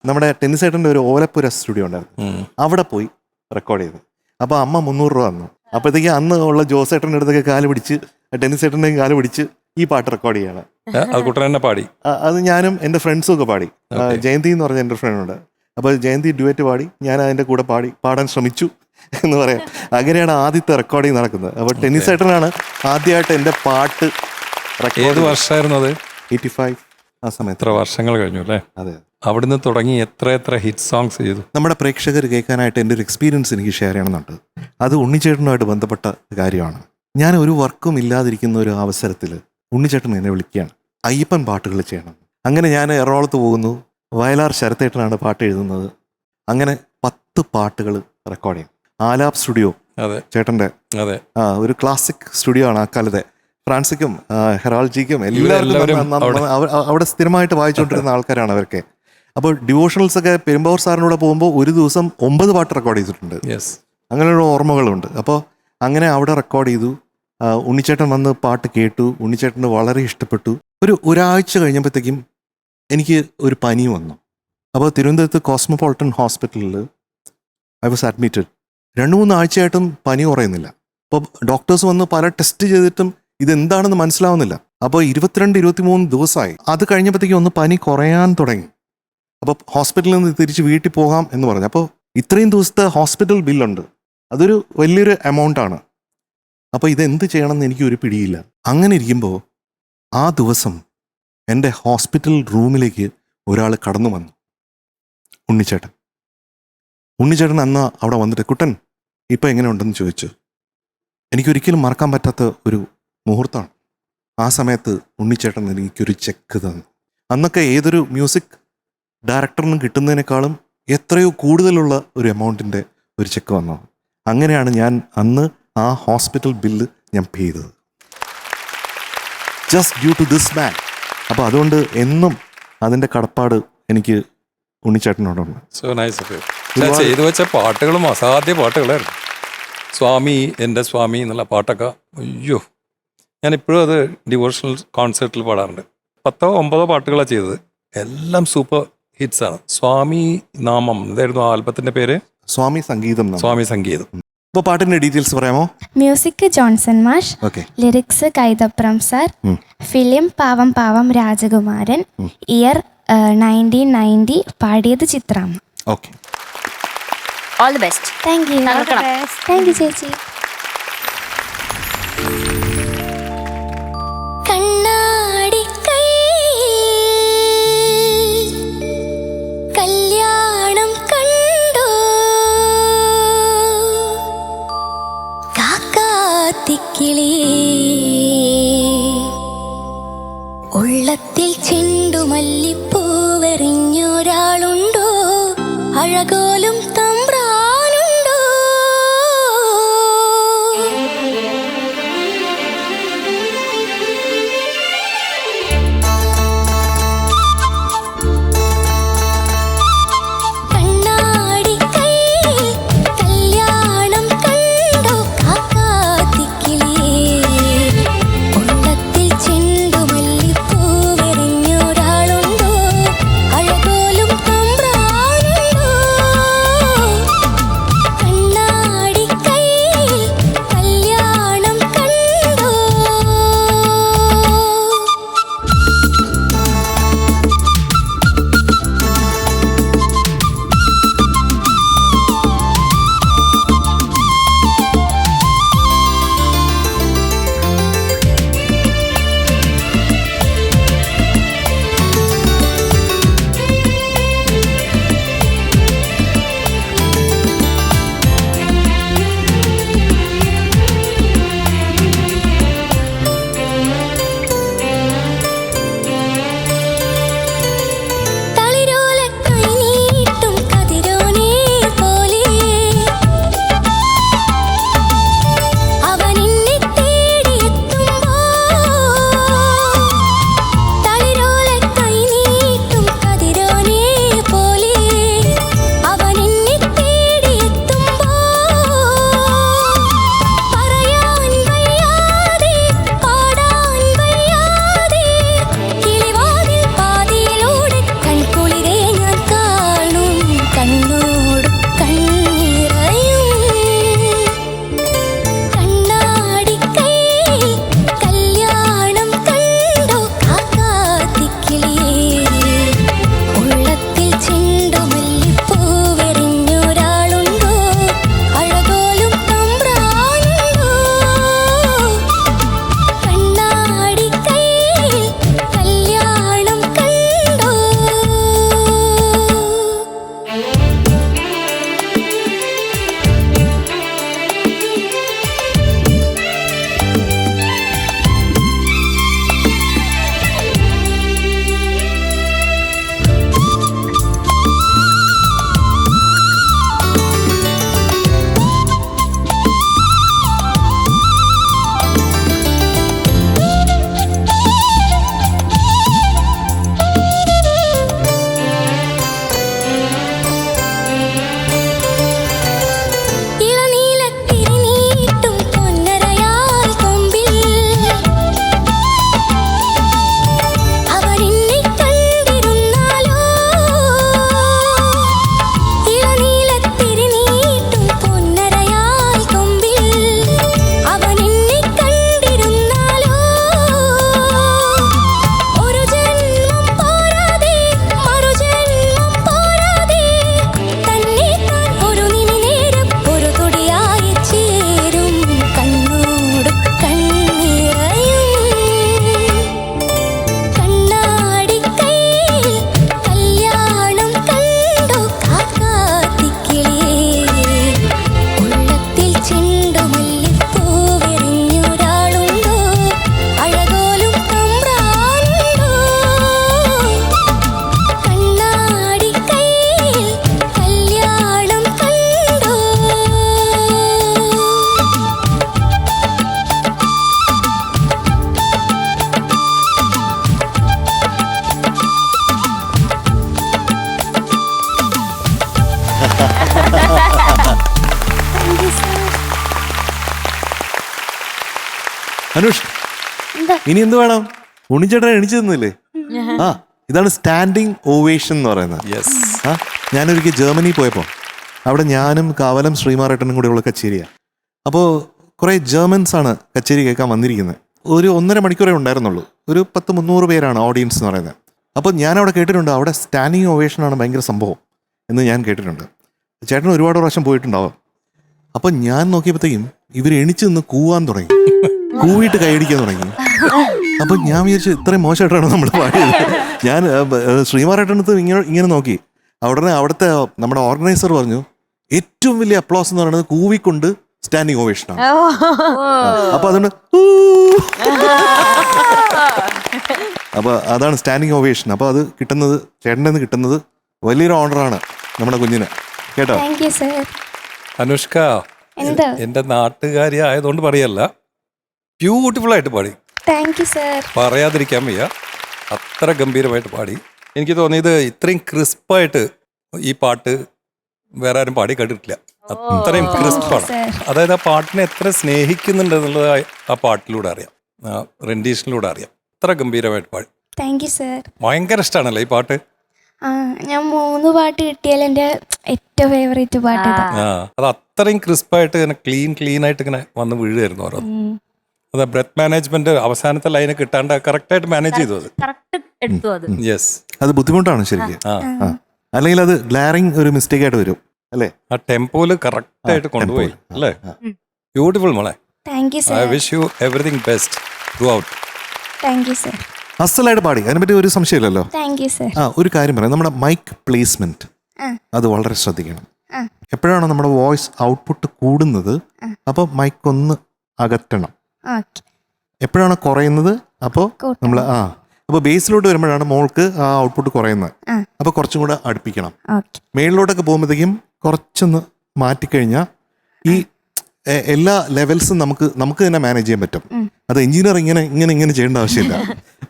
നമ്മുടെ ടെന്നിസ് ഏട്ടൻ്റെ ഒരു ഓലപ്പുര സ്റ്റുഡിയോ ഉണ്ടായിരുന്നു, അവിടെ പോയി റെക്കോർഡ് ചെയ്തു. അപ്പോൾ അമ്മ 300 രൂപ തന്നു. അപ്പോഴത്തേക്ക് അന്ന് ഉള്ള ജോസേട്ടൻ്റെ അടുത്തൊക്കെ കാല് പിടിച്ച്, ടെന്നിസ് ഏട്ടൻ്റെയും കാല് പിടിച്ച് ഈ പാട്ട് റെക്കോർഡ് ചെയ്യണം. അത് കുട്ടൻ തന്നെ പാടി? അത് ഞാനും എൻ്റെ ഫ്രണ്ട്സും ഒക്കെ പാടി. ജയന്തി എന്ന് പറഞ്ഞ എൻ്റെ ഫ്രണ്ടുണ്ട്, അപ്പോൾ ജയന്തി ഡ്യുവറ്റ് പാടി, ഞാൻ അതിൻ്റെ കൂടെ പാടാൻ ശ്രമിച്ചു എന്ന് പറയാം. അങ്ങനെയാണ് ആദ്യത്തെ റെക്കോർഡിങ് നടക്കുന്നത്. അപ്പോൾ ടെന്നിസ് ഏട്ടനാണ് ആദ്യമായിട്ട് എൻ്റെ പാട്ട് ഏത് വർഷമായിരുന്നു അത്? 85 ആ സമയത്ത്. എത്ര വർഷങ്ങൾ കഴിഞ്ഞു അല്ലേ? അതെ. അവിടുന്ന് തുടങ്ങി എത്ര ഹിറ്റ് സോങ്സ് ചെയ്തു? നമ്മുടെ പ്രേക്ഷകർ കേൾക്കാനായിട്ട് എൻ്റെ ഒരു എക്സ്പീരിയൻസ് എനിക്ക് ഷെയർ ചെയ്യണമെന്നുണ്ട്. അത് ഉണ്ണിച്ചേട്ടനുമായിട്ട് ബന്ധപ്പെട്ട കാര്യമാണ്. ഞാൻ ഒരു വർക്കും ഇല്ലാതിരിക്കുന്ന ഒരു അവസരത്തിൽ ഉണ്ണിച്ചേട്ടൻ എന്നെ വിളിക്കുകയാണ്, അയ്യപ്പൻ പാട്ടുകൾ ചെയ്യണം. അങ്ങനെ ഞാൻ എറണാകുളത്ത് പോകുന്നു. വയലാർ ശരത്തേട്ടനാണ് പാട്ട് എഴുതുന്നത്. അങ്ങനെ 10 പാട്ടുകൾ റെക്കോർഡ് ചെയ്യും. ആലാപ് സ്റ്റുഡിയോ, അതെ ചേട്ടൻ്റെ അതെ ഒരു ക്ലാസിക് സ്റ്റുഡിയോ ആണ് ആ കാലത്തെ. ഫ്രാൻസിക്കും ഹെറാൾജിക്കും എല്ലാവർക്കും അവിടെ സ്ഥിരമായിട്ട് വായിച്ചുകൊണ്ടിരുന്ന ആൾക്കാരാണ് അവരൊക്കെ. അപ്പോൾ ഡിവോഷണൽസ് ഒക്കെ പെരുമ്പാവൂർ സാറിനൂടെ പോകുമ്പോൾ ഒരു ദിവസം 9 പാട്ട് റെക്കോർഡ് ചെയ്തിട്ടുണ്ട്. അങ്ങനെയുള്ള ഓർമ്മകളുണ്ട്. അപ്പോൾ അങ്ങനെ അവിടെ റെക്കോർഡ് ചെയ്തു. ഉണ്ണിച്ചേട്ടൻ വന്ന് പാട്ട് കേട്ടു. ഉണ്ണിച്ചേട്ടന് വളരെ ഇഷ്ടപ്പെട്ടു. ഒരാഴ്ച കഴിഞ്ഞപ്പോഴത്തേക്കും എനിക്ക് ഒരു പനി വന്നു. അപ്പോൾ തിരുവനന്തപുരത്ത് കോസ്മോപോളിറ്റൻ ഹോസ്പിറ്റലിൽ ഐ വാസ് അഡ്മിറ്റഡ്. 2-3 ആഴ്ചയായിട്ടും പനി കുറയുന്നില്ല. അപ്പോൾ ഡോക്ടേഴ്സ് വന്ന് പല ടെസ്റ്റ് ചെയ്തിട്ടും ഇതെന്താണെന്ന് മനസ്സിലാവുന്നില്ല. അപ്പോൾ 22-23 ദിവസമായി. അത് കഴിഞ്ഞപ്പോഴത്തേക്കും ഒന്ന് പനി കുറയാൻ തുടങ്ങി. അപ്പോൾ ഹോസ്പിറ്റലിൽ നിന്ന് തിരിച്ച് വീട്ടിൽ പോകാം എന്ന് പറഞ്ഞു. അപ്പോൾ ഇത്രയും ദിവസത്തെ ഹോസ്പിറ്റൽ ബില്ലുണ്ട്, അതൊരു വലിയൊരു എമൗണ്ടാണ്. അപ്പോൾ ഇതെന്ത് ചെയ്യണമെന്ന് എനിക്ക് ഒരു പിടിയില്ല. അങ്ങനെ ഇരിക്കുമ്പോൾ ആ ദിവസം എൻ്റെ ഹോസ്പിറ്റൽ റൂമിലേക്ക് ഒരാൾ കടന്നു വന്നു. ഉണ്ണിച്ചേട്ടൻ അന്ന് അവിടെ വന്നിട്ട്, കുട്ടൻ ഇപ്പം എങ്ങനെയുണ്ടെന്ന് ചോദിച്ചു. എനിക്കൊരിക്കലും മറക്കാൻ പറ്റാത്ത ഒരു മുഹൂർത്തമാണ്. ആ സമയത്ത് ഉണ്ണിച്ചേട്ടൻ എനിക്കൊരു ചെക്ക് തന്നു. അന്നൊക്കെ ഏതൊരു മ്യൂസിക് ഡയറക്ടറിനും കിട്ടുന്നതിനേക്കാളും എത്രയോ കൂടുതലുള്ള ഒരു എമൗണ്ടിൻ്റെ ഒരു ചെക്ക് വന്നു. അങ്ങനെയാണ് ഞാൻ അന്ന് ആ ഹോസ്പിറ്റൽ ബില്ല് ഞാൻ പേ ചെയ്തത്, just due to this man. അപ്പോൾ അതുകൊണ്ട് എന്നും അതിൻ്റെ കടപ്പാട് എനിക്ക് ഉണ്ണിച്ചേട്ടനോടുണ്ട്. So nice. ചെയ്തു വെച്ച പാട്ടുകളും അസാധ്യ പാട്ടുകളായിരുന്നു. സ്വാമി എൻ്റെ സ്വാമി എന്നുള്ള പാട്ടൊക്കെ അയ്യോ, ഞാനിപ്പോഴും അത് ഡിവോഷണൽ കോൺസേർട്ടിൽ പാടാറുണ്ട്. 10-9 പാട്ടുകളാണ് ചെയ്തത്, എല്ലാം സൂപ്പർ ഹിറ്റ്സ് ആണ്. സ്വാമി നാമം എന്തായിരുന്നു ആൽബത്തിൻ്റെ പേര്? സ്വാമി സംഗീതം. സ്വാമി സംഗീതം. ഇപ്പോൾ പാട്ടിൻ്റെ ഡീറ്റെയിൽസ് പറയാമോ? മ്യൂസിക് ജോൺസൺ മാഷ്, lyrics Kaithapram sir, film Pavam Pavam Rajakumaran, year 1990, പാടിയത് ചിത്രാമ്മ. Okay, all the best. Thank you. നടക്കണം. താങ്ക് യു ചേച്ചി. കല്യാണം കണ്ടോ കാക്കാത്തിക്കിളി, ഉള്ളത്തിൽ ചെണ്ടുമല്ലിപ്പൂവെറിഞ്ഞൊരാളുണ്ടോ, അഴകോലും തമ്പ്രാനുണ്ടോ. അനുഷ്, എന്താ? ഇനി എന്ത് വേണം? ഉണ്ണിച്ചേട്ടൻ എണിച്ചു തന്നില്ലേ? ആ, ഇതാണ് സ്റ്റാൻഡിങ് ഓവേഷൻ എന്ന് പറയുന്നത്. യെസ്. ആ, ഞാനൊരിക്കൽ ജർമ്മനി പോയപ്പോൾ അവിടെ ഞാനും കാവലം ശ്രീമാറേട്ടനും കൂടെയുള്ള കച്ചേരിയാണ്. അപ്പോൾ കുറേ ജർമ്മൻസ് ആണ് കച്ചേരി കേൾക്കാൻ വന്നിരിക്കുന്നത്. ഒരു 1.5 മണിക്കൂറേ ഉണ്ടായിരുന്നുള്ളൂ. ഒരു 10-300 പേരാണ് ഓഡിയൻസ് എന്ന് പറയുന്നത്. അപ്പോൾ ഞാൻ അവിടെ കേട്ടിട്ടുണ്ട്, അവിടെ സ്റ്റാൻഡിങ് ഓവേഷനാണ് ഭയങ്കര സംഭവം എന്ന് ഞാൻ കേട്ടിട്ടുണ്ട്. ചേട്ടൻ ഒരുപാട് പ്രാവശ്യം പോയിട്ടുണ്ടാവും. അപ്പം ഞാൻ നോക്കിയപ്പോഴത്തേക്കും ഇവർ എണിച്ച് നിന്ന് കൂവാൻ തുടങ്ങി, കൂവിയിട്ട് കൈയടിക്കാൻ തുടങ്ങി. അപ്പം ഞാൻ വിചാരിച്ചു ഇത്രയും മോശമായിട്ടാണ് നമ്മൾ പാടിയത്. ഞാൻ ശ്രീമാറേട്ടനടുത്ത് ഇങ്ങനെ നോക്കി. ഉടനെ അവിടുത്തെ നമ്മുടെ ഓർഗനൈസർ പറഞ്ഞു ഏറ്റവും വലിയ അപ്ലോസ് എന്ന് പറയുന്നത് കൂവിക്കൊണ്ട് സ്റ്റാൻഡിങ് ഓവേഷനാണ്. അപ്പൊ അതുകൊണ്ട് അപ്പൊ അതാണ് സ്റ്റാൻഡിങ് ഓവേഷൻ. അപ്പൊ അത് കിട്ടുന്നത്, ചേട്ടൻ്റെ നിന്ന് കിട്ടുന്നത് വലിയൊരു ഓണറാണ് നമ്മുടെ കുഞ്ഞിന്. കേട്ടോ? Thank you sir. അനുഷ്ക എന്താ? എന്റെ നാട്ടുകാരി ആയതുകൊണ്ട് പറയല്ല, ബ്യൂട്ടിഫുൾ ആയിട്ട് പാടി. Thank you sir. പറയാതിരിക്കാൻ വയ്യ, അത്ര ഗംഭീരമായിട്ട് പാടി. എനിക്ക് തോന്നിയത് ഇത്രയും ക്രിസ്പായിട്ട് ഈ പാട്ട് വേറെ ആരും പാടി കേട്ടിട്ടില്ല. അത്രയും ക്രിസ്പാണ്. അതായത് ആ പാട്ടിനെ എത്ര സ്നേഹിക്കുന്നുണ്ട് എന്നുള്ളത് ആ പാട്ടിലൂടെ അറിയാം, ആ റെൻഡീഷനിലൂടെ അറിയാം. അത്ര ഗംഭീരമായിട്ട് പാടി. Thank you sir. ഭയങ്കര ഇഷ്ടമാണല്ലേ ഈ പാട്ട്? ആ, ഞാൻ 3 പാട്ട് കിട്ടിയാൽ എൻ്റെ ഏറ്റവും ഫേവറേറ്റ് പാട്ട് ഇതാ. ആ, അത് അത്രയും ക്രിസ്പായിട്ട് ഇങ്ങനെ ക്ലീൻ ആയിട്ട് ഇങ്ങനെ വന്ന് വീഴുമായിരുന്നു ഓരോ. അതെ, ബ്രെത്ത് മാനേജ്മെന്റ് അവസാനത്തെ ലൈന് കിട്ടാണ്ട് കറക്റ്റ് ആയിട്ട് മാനേജ് ചെയ്തു അത്. കറക്റ്റ് എടുത്തു അത്. യെസ്, അത് ബുദ്ധിമുട്ടാണ് ശരിക്കും. ആ, അല്ലെങ്കിൽ അത് ഗ്ലാറിങ് ഒരു മിസ്റ്റേക്ക് ആയിട്ട് വരും അല്ലേ? ആ ടെമ്പോയില് കറക്റ്റ് ആയിട്ട് കൊണ്ടുപോയി tempo. അല്ലേ? ബ്യൂട്ടിഫുൾ മോളെ. Thank you I sir. Wish you everything best throughout. Thank you sir. അസലായിട്ട് പാടി, അതിനെപ്പറ്റി ഒരു സംശയമില്ലല്ലോ. Thank you sir. ആ, ഒരു കാര്യം പറയാം, നമ്മുടെ മൈക്ക് പ്ലേസ്മെന്റ് ആ. അത് വളരെ ശ്രദ്ധിക്കണം. ആ. എപ്പോഴാണ് നമ്മുടെ വോയിസ് ഔട്ട്പുട്ട് കൂടുന്നത് അപ്പോൾ മൈക്ക് ഒന്ന് അകറ്റണം. ഓക്കെ. എപ്പോഴാണ് കുറയുന്നത് അപ്പോൾ കൂട്ടണം. നമ്മൾ അപ്പോൾ ബേസിലോട്ട് വരുമ്പോഴാണ് മോൾക്ക് ആ ഔട്ട്പുട്ട് കുറയുന്നത്. ആ. അപ്പോൾ കുറച്ചും കൂടെ അടുപ്പിക്കണം. ഓക്കെ. മേളിലോട്ടൊക്കെ പോകുമ്പോഴത്തേക്കും കുറച്ചൊന്ന് മാറ്റിക്കഴിഞ്ഞാൽ ഈ എല്ലാ ലെവൽസും നമുക്ക് തന്നെ മാനേജ് ചെയ്യാൻ പറ്റും. അത് എഞ്ചിനീയർ ഇങ്ങനെ ചെയ്യേണ്ട ആവശ്യമില്ല.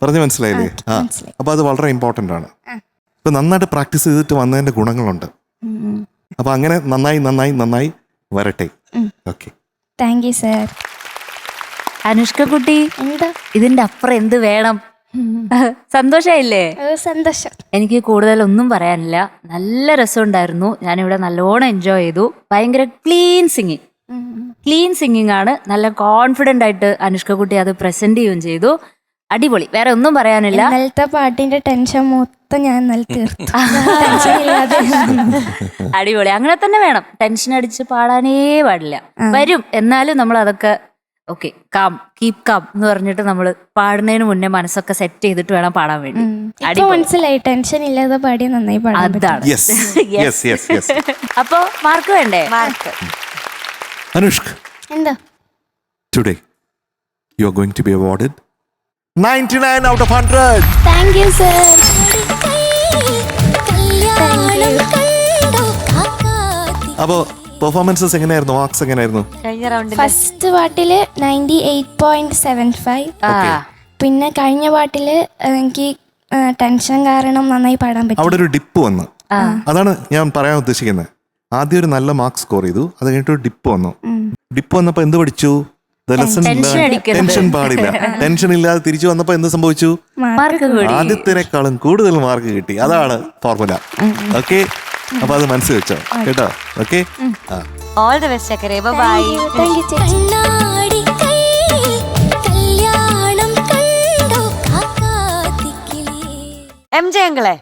പറഞ്ഞ് മനസ്സിലായില്ലേ? ആ, അപ്പോൾ അത് വളരെ ഇമ്പോർട്ടൻ്റ് ആണ്. ഇപ്പം നന്നായിട്ട് പ്രാക്ടീസ് ചെയ്തിട്ട് വന്നതിൻ്റെ ഗുണങ്ങളുണ്ട്. അപ്പോൾ അങ്ങനെ നന്നായി വരട്ടെ. Okay, thank you sir. Anushka കുട്ടി, എന്താ? ഇതിന്റെ അപ്പുറം എന്ത് വേണം? സന്തോഷായില്ലേ? സന്തോഷം. എനിക്ക് കൂടുതലൊന്നും പറയാനില്ല. നല്ല രസമുണ്ടായിരുന്നു. ഞാനിവിടെ നല്ലോണം എൻജോയ് ചെയ്തു. ഭയങ്കര ക്ലീൻ സിംഗിങ് ആണ്. നല്ല കോൺഫിഡന്റ് ആയിട്ട് അനുഷ്ക കുട്ടി അത് പ്രസന്റ് ചെയ്യുകയും ചെയ്തു. അടിപൊളി, വേറെ ഒന്നും പറയാനില്ല. ഇന്നലത്തെ പാട്ടിന്റെ ടെൻഷൻ മൊത്തം ഞാൻ ഇന്നലെ തീർത്തു. ടെൻഷൻ ഇല്ലാതെ. അടിപൊളി, അങ്ങനെ തന്നെ വേണം. ടെൻഷൻ അടിച്ച് പാടാനേ പാടില്ല. വരും, എന്നാലും നമ്മൾ അതൊക്കെ ഓക്കെ, കീപ് കാം എന്ന് പറഞ്ഞിട്ട് നമ്മൾ പാടുന്നതിന് മുന്നേ മനസ്സൊക്കെ സെറ്റ് ചെയ്തിട്ട് വേണം പാടാൻ വേണ്ടി. ഇപ്പൊ മനസ്സിലായി, ടെൻഷൻ ഇല്ലാതെ പാടിയ നന്നായി പാടാൻ പറ്റും. അതാണ്. Yes yes yes yes. അപ്പൊ മാർക്ക് വേണ്ടേ? മാർക്ക്. അനുഷ്ക, എന്താ? today you are going to be awarded 99 out of 100. Thank you sir. കല്യാണം കണ്ടോ കാക്കാത്തി. അപ്പോൾ പെർഫോമൻസസ് എങ്ങനെയായിരുന്നു? മാർക്സ് എങ്ങനെയായിരുന്നു? കഴിഞ്ഞ റൗണ്ടിൽ ഫസ്റ്റ് പാട്ടില് 98.75. Okay. പിന്നെ കഴിഞ്ഞ പാട്ടില് എനിക്ക് ടെൻഷൻ കാരണം നന്നായി പാടാൻ പറ്റും. അവിടെ ഒരു ഡിപ്പ് വന്നു. അതാണ് ഞാൻ പറയാൻ ഉദ്ദേശിക്കുന്നത്. ആദ്യം ഒരു നല്ല മാർക്ക് സ്കോർ ചെയ്തു, അത് കഴിഞ്ഞിട്ട് ഒരു ഡിപ്പ് വന്നു. ഡിപ്പ് വന്നപ്പോ എന്ത് പഠിച്ചു? ടെൻഷൻ പാടില്ല. ടെൻഷൻ ഇല്ലാതെ തിരിച്ചു വന്നപ്പോ എന്ത് സംഭവിച്ചു? മാർക്ക് കൂടി. ആദ്യത്തിനേക്കാളും കൂടുതൽ മാർക്ക് കിട്ടി. അതാണ് ഫോർമുല. ഓക്കെ, അപ്പൊ അത് മനസ്സിൽ വെച്ചോ കേട്ടോ. ഓക്കെ, ഓൾ ദി ബെസ്റ്റ് ചക്കരേ. ബൈ. താങ്ക് യു ചേച്ചി. കണ്ണാടി കയ്യിൽ കല്യാണം കണ്ടോ കാക്കാത്തിക്കിളി. MJ അങ്കിളെ,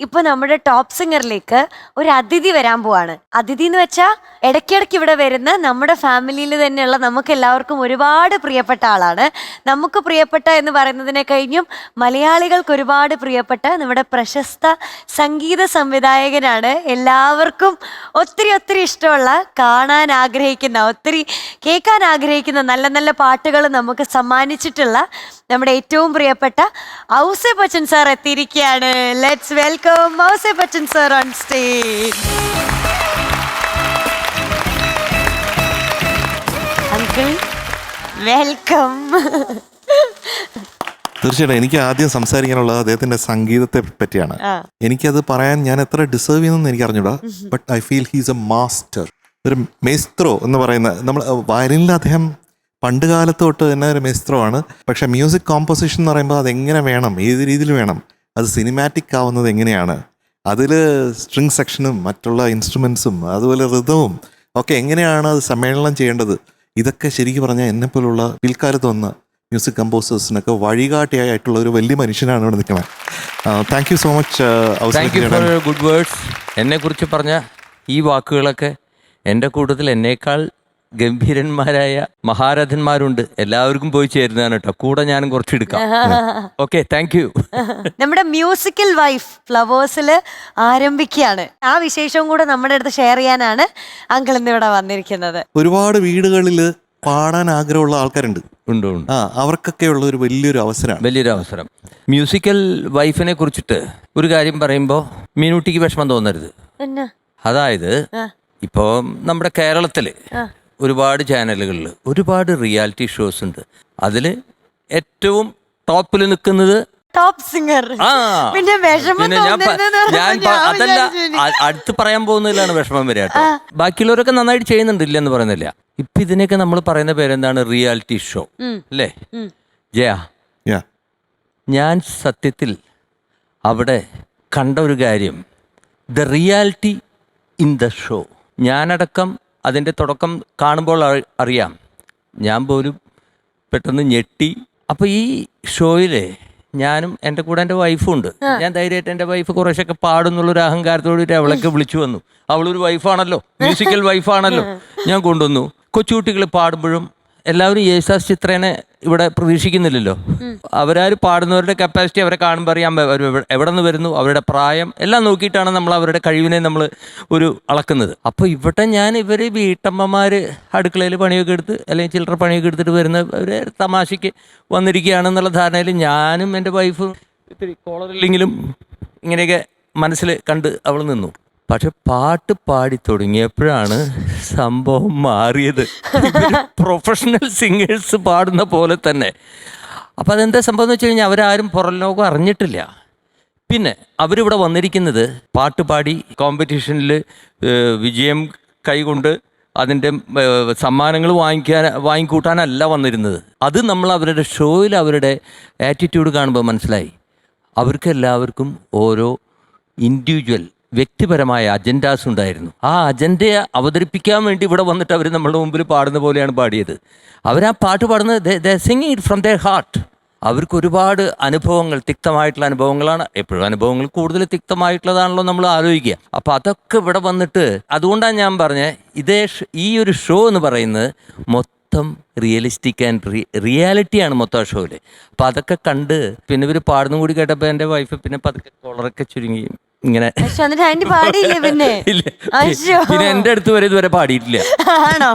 ഇപ്പൊ നമ്മുടെ ടോപ്പ് സിംഗറിലേക്ക് ഒരു അതിഥി വരാൻ പോവാണ്. അതിഥി എന്ന് വെച്ചാൽ ഇടയ്ക്കിടയ്ക്ക് ഇവിടെ വരുന്ന നമ്മുടെ ഫാമിലിയിൽ തന്നെയുള്ള നമുക്ക് എല്ലാവർക്കും ഒരുപാട് പ്രിയപ്പെട്ട ആളാണ്. നമുക്ക് പ്രിയപ്പെട്ട എന്ന് പറയുന്നതിനെ കഴിഞ്ഞും മലയാളികൾക്ക് ഒരുപാട് പ്രിയപ്പെട്ട നമ്മുടെ പ്രശസ്ത സംഗീത സംവിധായകനാണ്. എല്ലാവർക്കും ഒത്തിരി ഇഷ്ടമുള്ള, കാണാൻ ആഗ്രഹിക്കുന്ന, ഒത്തിരി കേൾക്കാൻ ആഗ്രഹിക്കുന്ന നല്ല നല്ല പാട്ടുകൾ നമുക്ക് സമ്മാനിച്ചിട്ടുള്ള നമ്മുടെ ഏറ്റവും പ്രിയപ്പെട്ട ഔസേപ്പ് ബച്ചൻ സാർ എത്തിയിരിക്കുകയാണ്. Let's welcome Ouseph Bachchan sir on stage. Uncle welcome. തീർച്ചയായിട്ടും എനിക്ക് ആദ്യം സംസാരിക്കാനുള്ളത് അദ്ദേഹത്തിന്റെ സംഗീതത്തെ പറ്റിയാണ്. എനിക്കത് പറയാൻ ഞാൻ എത്ര ഡിസേർവ് ചെയ്യുന്നെന്ന് എനിക്ക് അറിഞ്ഞൂടാ. But I feel he's A master, ഒരു മേസ്ത്രോ എന്ന് പറയുന്ന. നമ്മൾ വയലിനിൽ അദ്ദേഹം പണ്ട് കാലത്ത് തൊട്ട് തന്നെ ഒരു മിസ്ത്രമാണ്. പക്ഷെ മ്യൂസിക് കോമ്പോസിഷൻ എന്ന് പറയുമ്പോൾ അതെങ്ങനെ വേണം, ഏത് രീതിയിൽ വേണം, അത് സിനിമാറ്റിക് ആവുന്നത് എങ്ങനെയാണ്, അതിൽ സ്ട്രിങ് സെക്ഷനും മറ്റുള്ള ഇൻസ്ട്രുമെൻസും അതുപോലെ ഋതവും ഒക്കെ എങ്ങനെയാണ് അത് സമ്മേളനം ചെയ്യേണ്ടത്, ഇതൊക്കെ ശരിക്കും പറഞ്ഞാൽ എന്നെപ്പോലുള്ള പിൽക്കാലത്ത് വന്ന മ്യൂസിക് കമ്പോസേഴ്സിനൊക്കെ വഴികാട്ടിയായിട്ടുള്ള ഒരു വലിയ മനുഷ്യനാണ് ഇവിടെ നിൽക്കുന്നത്. Thank you so much. Thank you for good words. എന്നെക്കുറിച്ച് പറഞ്ഞ ഈ വാക്കുകളൊക്കെ എൻ്റെ കൂട്ടത്തിൽ എന്നേക്കാൾ ഗംഭീരന്മാരായ മഹാരഥന്മാരുണ്ട്. എല്ലാവർക്കും പോയി ചേരുന്നതാണ് കേട്ടോ. കൂടെ ഞാനും കുറച്ചെടുക്കാം. Okay, thank you. നമ്മുടെ മ്യൂസിക്കൽ വൈഫ് ഫ്ലവേഴ്സിൽ ആരംഭിക്കുകയാണ്. ആ വിശേഷവും കൂടെ നമ്മുടെ അടുത്ത് ഷെയർ ചെയ്യാനാണ് അങ്കിൾ ഇന്ന് ഇവിടെ വന്നിരിക്കുന്നത്. ഒരുപാട് വീടുകളിൽ പാടാൻ ആഗ്രഹമുള്ള ആൾക്കാരുണ്ട്. ഉണ്ട്. അവർക്കൊക്കെ ഉള്ള ഒരു വലിയൊരു അവസരമാണ്. വലിയൊരു അവസരം. മ്യൂസിക്കൽ വൈഫിനെ കുറിച്ചിട്ട് ഒരു കാര്യം പറയുമ്പോൾ മീനൂട്ടിക്ക് വിഷമം തോന്നരുത്. അതായത് ഇപ്പോൾ നമ്മുടെ കേരളത്തിൽ ഒരുപാട് ചാനലുകളിൽ ഒരുപാട് റിയാലിറ്റി ഷോസ് ഉണ്ട്. അതിൽ ഏറ്റവും ടോപ്പിൽ നിൽക്കുന്നത് ടോപ്പ് സിംഗർ. പിന്നെ അതല്ല, അടുത്ത് പറയാൻ പോകുന്നതിലാണ് വിഷമം വരിക കേട്ടോ. ബാക്കിയുള്ളവരൊക്കെ നന്നായിട്ട് ചെയ്യുന്നുണ്ട്, ഇല്ലെന്ന് പറയുന്നില്ല. ഇപ്പൊ ഇതിനൊക്കെ നമ്മൾ പറയുന്ന പേരെന്താണ്? റിയാലിറ്റി ഷോ അല്ലേ ജയ? ഞാൻ സത്യത്തിൽ അവിടെ കണ്ട ഒരു കാര്യം, the reality in the show. ഞാനടക്കം അതിൻ്റെ തുടക്കം കാണുമ്പോൾ അറിയാം, ഞാൻ പോലും പെട്ടെന്ന് ഞെട്ടി. അപ്പോൾ ഈ ഷോയിൽ ഞാനും എൻ്റെ കൂടെ എൻ്റെ വൈഫും ഉണ്ട്. ഞാൻ ധൈര്യമായിട്ട് എൻ്റെ വൈഫ് കുറേശ്ശൊക്കെ പാടുന്നുള്ളൊരു അഹങ്കാരത്തോടെ അവളൊക്കെ വിളിച്ചു വന്നു. അവളൊരു വൈഫാണല്ലോ, മ്യൂസിക്കൽ വൈഫാണല്ലോ. ഞാൻ കൊണ്ടുവന്നു. കൊച്ചുകുട്ടികൾ പാടുമ്പോഴും എല്ലാവരും യേശുദാസ് ചിത്രേനെ ഇവിടെ പ്രതീക്ഷിക്കുന്നില്ലല്ലോ. അവരാര് പാടുന്നവരുടെ കപ്പാസിറ്റി അവരെ കാണുമ്പോൾ അറിയാൻ എവിടെ നിന്ന് വരുന്നു, അവരുടെ പ്രായം എല്ലാം നോക്കിയിട്ടാണ് നമ്മൾ അവരുടെ കഴിവിനെ നമ്മൾ ഒരു അളക്കുന്നത്. അപ്പോൾ ഇവിടെ ഇവർ വീട്ടമ്മമാർ അടുക്കളയിൽ പണിയൊക്കെ എടുത്ത് അല്ലെങ്കിൽ ചില്ലറ പണിയൊക്കെ എടുത്തിട്ട് വരുന്ന അവർ തമാശയ്ക്ക് വന്നിരിക്കുകയാണെന്നുള്ള ധാരണയിൽ ഞാനും എൻ്റെ വൈഫും ഇത്തിരി കോളറില്ലെങ്കിലും ഇങ്ങനെയൊക്കെ മനസ്സിൽ കണ്ട് അവൾ നിന്നു. പക്ഷെ പാട്ട് പാടി തുടങ്ങിയപ്പോഴാണ് സംഭവം മാറിയത്. പ്രൊഫഷണൽ സിംഗേഴ്സ് പാടുന്ന പോലെ തന്നെ. അപ്പം അതെന്താ സംഭവം എന്ന് വെച്ച് കഴിഞ്ഞാൽ അവരാരും പുറം ലോകം അറിഞ്ഞിട്ടില്ല. പിന്നെ അവരിവിടെ വന്നിരിക്കുന്നത് പാട്ട് പാടി കോമ്പറ്റീഷനിൽ വിജയം കൈകൊണ്ട് അതിൻ്റെ സമ്മാനങ്ങൾ വാങ്ങിക്കൂട്ടാനല്ല വന്നിരുന്നത്. അത് നമ്മൾ അവരുടെ ഷോയിൽ അവരുടെ ആറ്റിറ്റ്യൂഡ് കാണുമ്പോൾ മനസ്സിലായി. അവർക്ക് എല്ലാവർക്കും ഓരോ ഇൻഡിവിജ്വൽ വ്യക്തിപരമായ അജൻഡാസ് ഉണ്ടായിരുന്നു. ആ അജണ്ടയെ അവതരിപ്പിക്കാൻ വേണ്ടി ഇവിടെ വന്നിട്ട് അവർ നമ്മളുടെ മുമ്പിൽ പാടുന്ന പോലെയാണ് പാടിയത്. അവരാ പാട്ട് പാടുന്നത് singing it from there heart. അവർക്ക് ഒരുപാട് അനുഭവങ്ങൾ, തിക്തമായിട്ടുള്ള അനുഭവങ്ങളാണ്. എപ്പോഴും അനുഭവങ്ങൾ കൂടുതൽ തിക്തമായിട്ടുള്ളതാണല്ലോ നമ്മൾ ആലോചിക്കുക. അപ്പോൾ അതൊക്കെ ഇവിടെ വന്നിട്ട്, അതുകൊണ്ടാണ് ഞാൻ പറഞ്ഞത് ഈ ഒരു ഷോ എന്ന് പറയുന്നത് മൊത്തം റിയലിസ്റ്റിക് ആൻഡ് റിയാലിറ്റിയാണ് മൊത്തം ആ ഷോയിൽ. അപ്പം അതൊക്കെ കണ്ട് പിന്നെ ഇവർ പാടുന്ന കൂടി കേട്ടപ്പോൾ എൻ്റെ വൈഫ് പിന്നെ പതുക്കെ കോളറൊക്കെ ചുരുങ്ങി ഇങ്ങനെ. പിന്നെ എന്റെ അടുത്ത് വരെ ഇതുവരെ പാടിയിട്ടില്ല. ആണോ?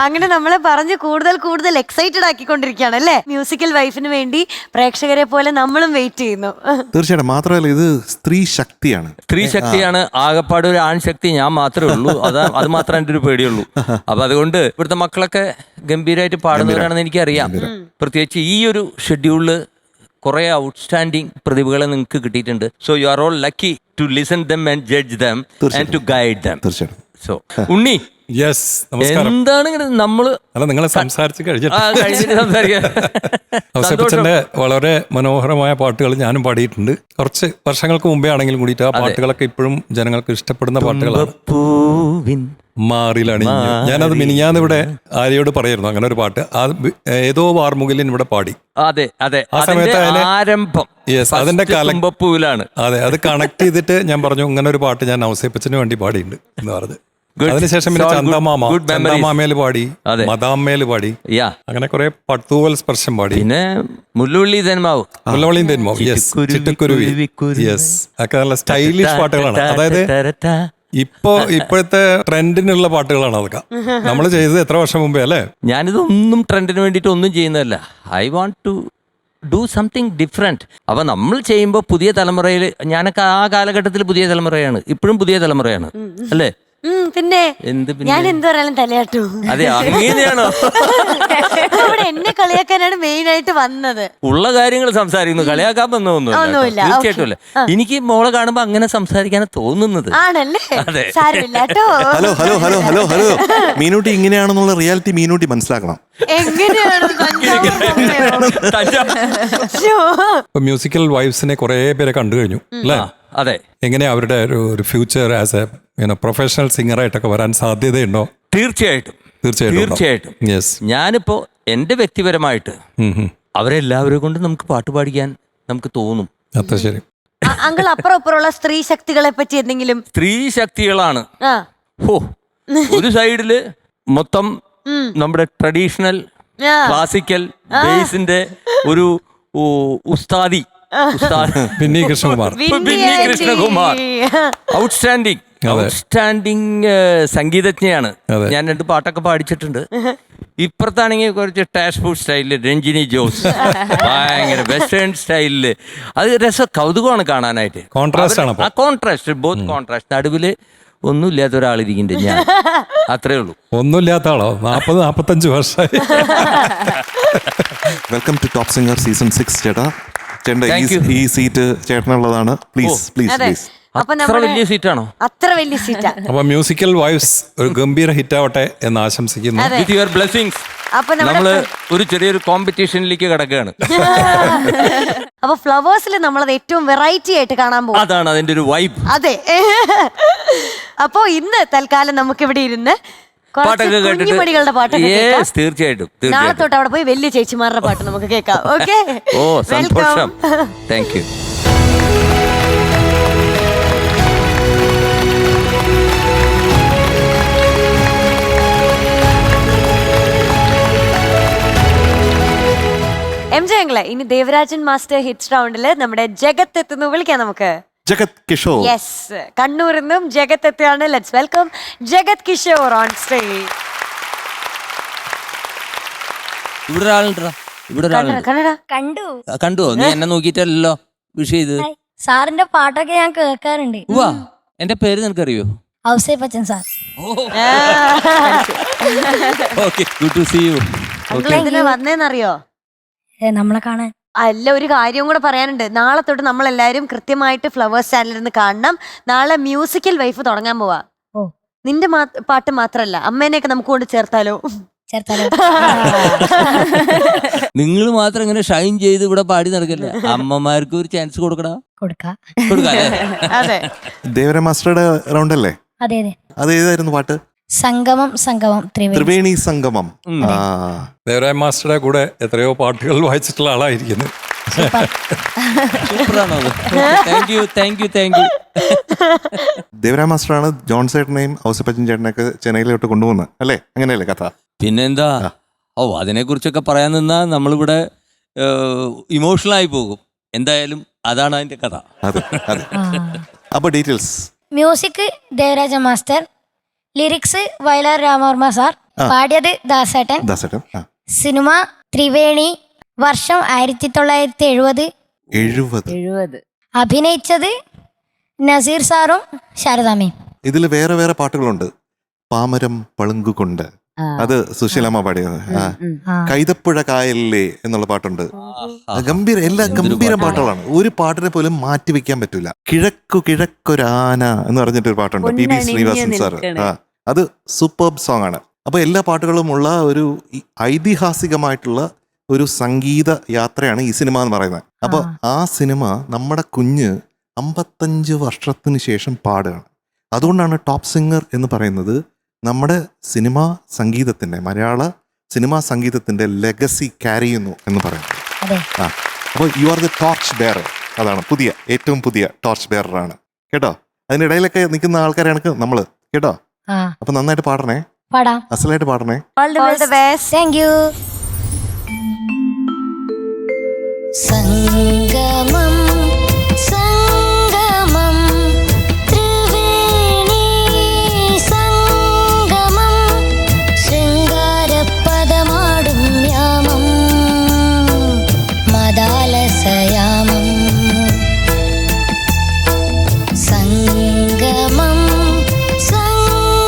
അങ്ങനെ നമ്മളെ പറഞ്ഞ് കൂടുതൽ കൂടുതൽ എക്സൈറ്റഡ് ആക്കിക്കൊണ്ടിരിക്കുകയാണ് അല്ലേ? മ്യൂസിക്കൽ വൈഫിന് വേണ്ടി പ്രേക്ഷകരെ പോലെ നമ്മളും വെയിറ്റ് ചെയ്യുന്നു. തീർച്ചയായിട്ടും. മാത്രമല്ല ഇത് സ്ത്രീ ശക്തിയാണ്. സ്ത്രീ ശക്തിയാണ്. ആകെപ്പാട് ഒരു ആൺശക്തി ഞാൻ മാത്രമേ ഉള്ളൂ. അത് മാത്രമേ എൻ്റെ ഒരു പേടിയുള്ളൂ. അപ്പൊ അതുകൊണ്ട് ഇവിടുത്തെ മക്കളൊക്കെ ഗംഭീരമായിട്ട് പാടുന്നവരാണെന്ന് എനിക്കറിയാം. പ്രത്യേകിച്ച് ഈ ഒരു ഷെഡ്യൂളില് കുറെ ഔട്ട്സ്റ്റാൻഡിങ് പ്രതിഭകളെ നിങ്ങൾക്ക് കിട്ടിയിട്ടുണ്ട്. So you are all lucky to listen them and judge them and to guide them. So Unni, എന്താണ് നമ്മള് നിങ്ങളെ സംസാരിച്ച് ഔസേപ്പച്ചന്റെ വളരെ മനോഹരമായ പാട്ടുകൾ ഞാനും പാടിയിട്ടുണ്ട്. കുറച്ച് വർഷങ്ങൾക്ക് മുമ്പേ ആണെങ്കിലും കൂടിയിട്ട് ആ പാട്ടുകളൊക്കെ ഇപ്പോഴും ജനങ്ങൾക്ക് ഇഷ്ടപ്പെടുന്ന പാട്ടുകളാണ്. മാറിലണിഞ്ഞു. ഞാനത് മിനിഞ്ഞാന്ന് ഇവിടെ ആര്യോട് പറയായിരുന്നു അങ്ങനെ ഒരു പാട്ട്. ഏതോ വാർമുകിലിൻ ഇവിടെ പാടി. അതെ അതെ, ആ സമയത്ത് ആരംഭം അതിന്റെ കാലപ്പൂവിലാണ്. അതെ, അത് കണക്ട് ചെയ്തിട്ട് ഞാൻ പറഞ്ഞു ഇങ്ങനെ ഒരു പാട്ട് ഞാൻ ഔസേപ്പച്ചന് വേണ്ടി പാടിയിട്ടുണ്ട് എന്ന് പറഞ്ഞു. അതിനുശേഷം പിന്നെ ചന്ദമാമേല് പാടി, മദാമ്മേല് പാടി, അങ്ങനെ കുറെ പട്ടുവൽ സ്പർശം പാടി. പിന്നെ മുള്ളുവള്ളിയും തേന്മാവ്, ചിട്ടുക്കുരുവി, യെസ്, ഒക്കെ നല്ല സ്റ്റൈലിഷ് പാട്ടുകളാണ്. അതായത് ഇപ്പോഴത്തെ ട്രെൻഡിനുള്ള പാട്ടുകളാണ് അതൊക്കെ. നമ്മൾ ചെയ്തത് എത്ര വർഷം മുമ്പേ അല്ലേ? ഞാനിതൊന്നും ട്രെൻഡിന് വേണ്ടിയിട്ട് ഒന്നും ചെയ്യുന്നതല്ല. I want to do something different. അപ്പൊ നമ്മൾ ചെയ്യുമ്പോൾ പുതിയ തലമുറയിൽ, ഞാനൊക്കെ ആ കാലഘട്ടത്തിൽ പുതിയ തലമുറയാണ്, ഇപ്പോഴും പുതിയ തലമുറയാണ് അല്ലേ? പിന്നെ എന്ത് ഞാൻ പിന്നെ എന്ത് പറയാനും തലയാട്ടു. അതെ അങ്ങനെയാണോ? ഇവിടെ എന്നെ കളിയാക്കാനാണ് മെയിൻ ആയിട്ട് വന്നത്. ഉള്ള കാര്യങ്ങൾ സംസാരിക്കുന്നു, കളിയാക്കാൻ ഒന്നുമില്ല. വന്നൊന്നുമില്ല. തീർച്ചയായിട്ടും അല്ല. എനിക്ക് മോളെ കാണുമ്പോ അങ്ങനെ സംസാരിക്കാനാണ് തോന്നുന്നത്. ആണല്ലേ? അതെ. സാരമില്ല കേട്ടോ. Hello hello hello hello hello Meenootty ഇങ്ങനെയാണെന്നുള്ള റിയാലിറ്റി മീനൂട്ടി മനസ്സിലാക്കണം. എങ്ങനെയാണ് ഇപ്പൊ മ്യൂസിക്കൽ വൈബ്സിനെ കുറെ പേരെ കണ്ടു കഴിഞ്ഞു അല്ലേ? അതെ. എങ്ങനെയാ അവരുടെ ഒരു ഫ്യൂച്ചർ ആസ് എ പ്രൊഫഷണൽ സിംഗറായിട്ടൊക്കെ വരാൻ സാധ്യതയുണ്ടോ? തീർച്ചയായിട്ടും തീർച്ചയായിട്ടും തീർച്ചയായിട്ടും. യെസ്. ഞാനിപ്പോ എന്റെ വ്യക്തിപരമായിട്ട് അവരെല്ലാവരെ കൊണ്ട് നമുക്ക് പാട്ട് പാടിക്കാൻ നമുക്ക് തോന്നും. അത്ര ശരി. അങ്കിൾ അപ്പുറം അപ്പുറമുള്ള സ്ത്രീ ശക്തികളെ പറ്റി എന്തെങ്കിലും? സ്ത്രീ ശക്തികളാണ്. ആ ഹോ, ഒരു സൈഡില് മൊത്തം നമ്മുടെ ട്രഡീഷണൽ ക്ലാസിക്കൽ ബേസിന്റെ ഒരു ഉസ്താദി ബിന്നി കൃഷ്ണകുമാർ. ബിന്നി കൃഷ്ണകുമാർ ഔട്ട്സ്റ്റാൻഡിങ് സംഗീതജ്ഞയാണ്. അതെ. ഞാൻ 2 പാട്ടൊക്കെ പാടിച്ചിട്ടുണ്ട്. ഇപ്പുറത്താണെങ്കിൽ കുറച്ച് ടാഷ് ഫുഡ് സ്റ്റൈലില് രഞ്ജിനി ജോസ്, ഭയങ്കര വെസ്റ്റേൺ സ്റ്റൈലില്. അത് കൗതുകമാണ് കാണാനായിട്ട്. Contrast ആണ് അപ്പൊ. ആ കോൺട്രാസ്റ്റ്, ബോത്ത് കോൺട്രാസ്റ്റ്. നടുവില് ഒന്നുമില്ലാത്ത ഒരാളിരിക്കുന്നുണ്ട് ഞാൻ. അത്രേ ഉള്ളൂ. ഒന്നുമില്ലാത്ത ആളോ? 40-45 വർഷമായി. Welcome to top singer season 6 ചേട്ടാ. ചേട്ടൻ്റെ Thank you. ഈ സീറ്റ് ചേട്ടനുള്ളതാണ്. പ്ലീസ് പ്ലീസ് അതെ. പ്ലീസ്. അപ്പൊ അത്ര നമ്മുടെ വലിയ സീറ്റാണോ? അത്ര വലിയ സീറ്റാ. അപ്പൊ മ്യൂസിക്കൽ വൈബ്സ് ഒരു ഗംഭീര ഹിറ്റ് ആവട്ടെ എന്ന് ആശംസിക്കുന്നു. അതെ. With your blessings. അപ്പൊ നമ്മള് ഒരു ചെറിയൊരു കോമ്പറ്റീഷനിലേക്ക് കിടക്കുകയാണ്. അപ്പൊ ഫ്ലവേഴ്സിൽ നമ്മളത് ഏറ്റവും വെറൈറ്റി ആയിട്ട് കാണാൻ പോകും. അതാണ് അതിന്റെ ഒരു വൈബ്. അതെ. അപ്പൊ ഇന്ന് തൽക്കാലം നമുക്ക് ഇവിടെ ഇരുന്ന് പാട്ടൊക്കെ കേട്ടിട്ട് കുഞ്ഞുമണികളുടെ പാട്ടൊക്കെ കേൾക്കാം. Yes, തീർച്ചയായിട്ടും നാളെ തീർച്ചയായിട്ടും. തൊട്ട് അവിടെ പോയി വലിയ ചേച്ചിമാരുടെ പാട്ട് നമുക്ക് കേൾക്കാം. ഓക്കെ, ഓ സന്തോഷം. Thank you. എം ജെ അങ്ങളെ, ഇനി ദേവരാജൻ മാസ്റ്റർ ഹിറ്റ്സ് റൗണ്ടില് നമ്മുടെ ജഗത്ത് എത്തുന്നു. വിളിക്കാം നമുക്ക്. ജഗത് കിഷോർ. യെസ്, കണ്ണൂരിൽ നിന്നും ജഗത്ത് എത്തുകയാണ്. Let's welcome Jagat Kishore on stage. ഇവിടെ ഒരാളുണ്ടാ, ഇവിടെ ഒരാളുണ്ട്. കണ്ണടാ കണ്ടു. കണ്ടുവോ? നീ എന്നെ നോക്കിയിട്ടല്ലോ വിഷ് ചെയ്ത്. സാറിന്റെ പാട്ടൊക്കെ ഞാൻ കേൾക്കാറുണ്ട്. വാ, എന്റെ പേര് നിനക്കറിയോ? Ouseppachan sir. Okay, good to see you. എന്തിനാ വന്നേന്നറിയോ? നമ്മളെ കാണാൻ. അല്ല, ഒരു കാര്യം കൂടെ പറയാനുണ്ട്. നാളെ തൊട്ട് നമ്മളെല്ലാരും കൃത്യമായിട്ട് ഫ്ലവേഴ്സ് ചാനലിൽ നിന്ന് കാണണം. നാളെ മ്യൂസിക്കൽ വൈഫ് തുടങ്ങാൻ പോവാ. ഓ. നിന്റെ പാട്ട് മാത്രല്ല, അമ്മേനെയൊക്കെ നമുക്ക് കൊണ്ട് ചേർത്താലോ? ചേർത്താലോ? നിങ്ങൾ മാത്രം ഇങ്ങനെ ഷൈൻ ചെയ്ത് ഇവിടെ പാടി നടക്കില്ല. അമ്മമാർക്ക് ഒരു ചാൻസ് കൊടുക്കടാ. കൊടുക്കാം. അതെ. ദേവര മാസ്റ്ററുടെ റൗണ്ട് അല്ലേ? അതെ അതെ. അത് ഏതായിരുന്നു പാട്ട്? സംഗമം സംഗമം ത്രിവേണി സംഗമം. ആ, ദേവരായ മാസ്റ്ററുടെ കൂടെ എത്രയോ പാട്ടുകൾ വായിച്ചിട്ടുള്ള ആളായിരിക്കുന്നു. സൂപ്പറാണോ? Thank you thank you thank you. Devaraya മാസ്റ്ററാണ് ജോൺ ചേട്ടനെയും ഔസപ്പച്ചൻ ചേട്ടനെയൊക്കെ ചെന്നൈയിലോട്ട് കൊണ്ടുപോകുന്നത് അല്ലേ? അങ്ങനെയല്ലേ കഥ? പിന്നെന്താ? ഓ, അതിനെ കുറിച്ചൊക്കെ പറയാൻ നിന്നാ നമ്മളിവിടെ ഇമോഷണൽ ആയി പോകും. എന്തായാലും അതാണ് അതിന്റെ കഥ. അതെ അതെ. അപ്പൊ details. Music Devaraja master, lyrics Vayalar Ramavarma sir, പാടിയത് ദാസേട്ടൻ. ദാസേട്ടൻ. സിനിമ ത്രിവേണി, വർഷം 1970. അഭിനയിച്ചത് നസീർ സാറും ശാരദാമ്മയും. ഇതിൽ വേറെ വേറെ പാട്ടുകളുണ്ട്. പാമരം പളുങ്കുകൊണ്ട്, അത് സുശീലമ്മ പാടിയത്. കൈതപ്പുഴ കായലിലെ എന്നുള്ള പാട്ടുണ്ട്. ഗംഭീര, എല്ലാ ഗംഭീര പാട്ടുകളാണ്. ഒരു പാട്ടിനെ പോലും മാറ്റി വെക്കാൻ പറ്റൂല. കിഴക്കൊരാന എന്ന് പറഞ്ഞിട്ടൊരു പാട്ടുണ്ട്, പി ബി ശ്രീനിവാസൻ സാർ. അത് സൂപ്പർബ് സോങ് ആണ്. അപ്പൊ എല്ലാ പാട്ടുകളും ഉള്ള ഒരു ഐതിഹാസികമായിട്ടുള്ള ഒരു സംഗീത യാത്രയാണ് ഈ സിനിമ എന്ന് പറയുന്നത്. അപ്പൊ ആ സിനിമ നമ്മുടെ കുഞ്ഞ് 55 വർഷത്തിന് ശേഷം പാടുകയാണ്. അതുകൊണ്ടാണ് ടോപ്പ് സിംഗർ എന്ന് പറയുന്നത്. നമ്മുടെ സിനിമാ സംഗീതത്തിന്റെ, മലയാള സിനിമാ സംഗീതത്തിന്റെ ലെഗസി ക്യാരി ചെയ്യുന്നു എന്ന് പറയുന്നത്. അപ്പോൾ you are the torch bearer. അതാണ് ഏറ്റവും പുതിയ ടോർച്ച് ബെയറർ ആണ് കേട്ടോ. അതിനിടയിലൊക്കെ നിൽക്കുന്ന ആൾക്കാരാണ് നമ്മള് കേട്ടോ. അപ്പൊ നന്നായിട്ട് പാടണേ, അസലായിട്ട് പാടണേ. Thank you. സംഗമം സംഗമം ത്രിവേണി സംഗമം ശൃംഗാരപദമാടും യാമം മദാലസയാമം സംഗമം സംഗമം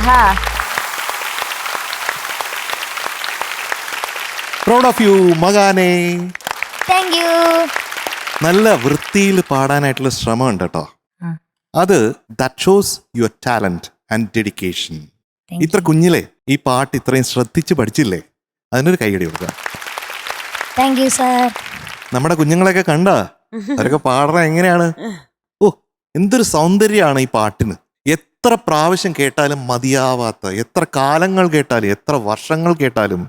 ആഹാ. പ്രൗഡ് ഓഫ് യു മകാനെ. Thank you. നല്ല വൃത്തിയിൽ പാടാനായിട്ടുള്ള ശ്രമം ഉണ്ട് കേട്ടോ. അത് that shows your talent and dedication. ഇത്ര കുഞ്ഞിലെ ഈ പാട്ട് ഇത്രയും ശ്രദ്ധിച്ച് പഠിച്ചില്ലേ, അതിനൊരു കൈയടി കൊടുക്കുക. Thank you sir. നമ്മുടെ കുഞ്ഞുങ്ങളെയൊക്കെ കണ്ടാ അവരൊക്കെ പാടണ എങ്ങനെയാണ്? ഓ, എന്തൊരു സൗന്ദര്യമാണ് ഈ പാട്ടിന്. എത്ര പ്രാവശ്യം കേട്ടാലും മതിയാവാത്ത, എത്ര കാലങ്ങൾ കേട്ടാലും, എത്ര വർഷങ്ങൾ കേട്ടാലും,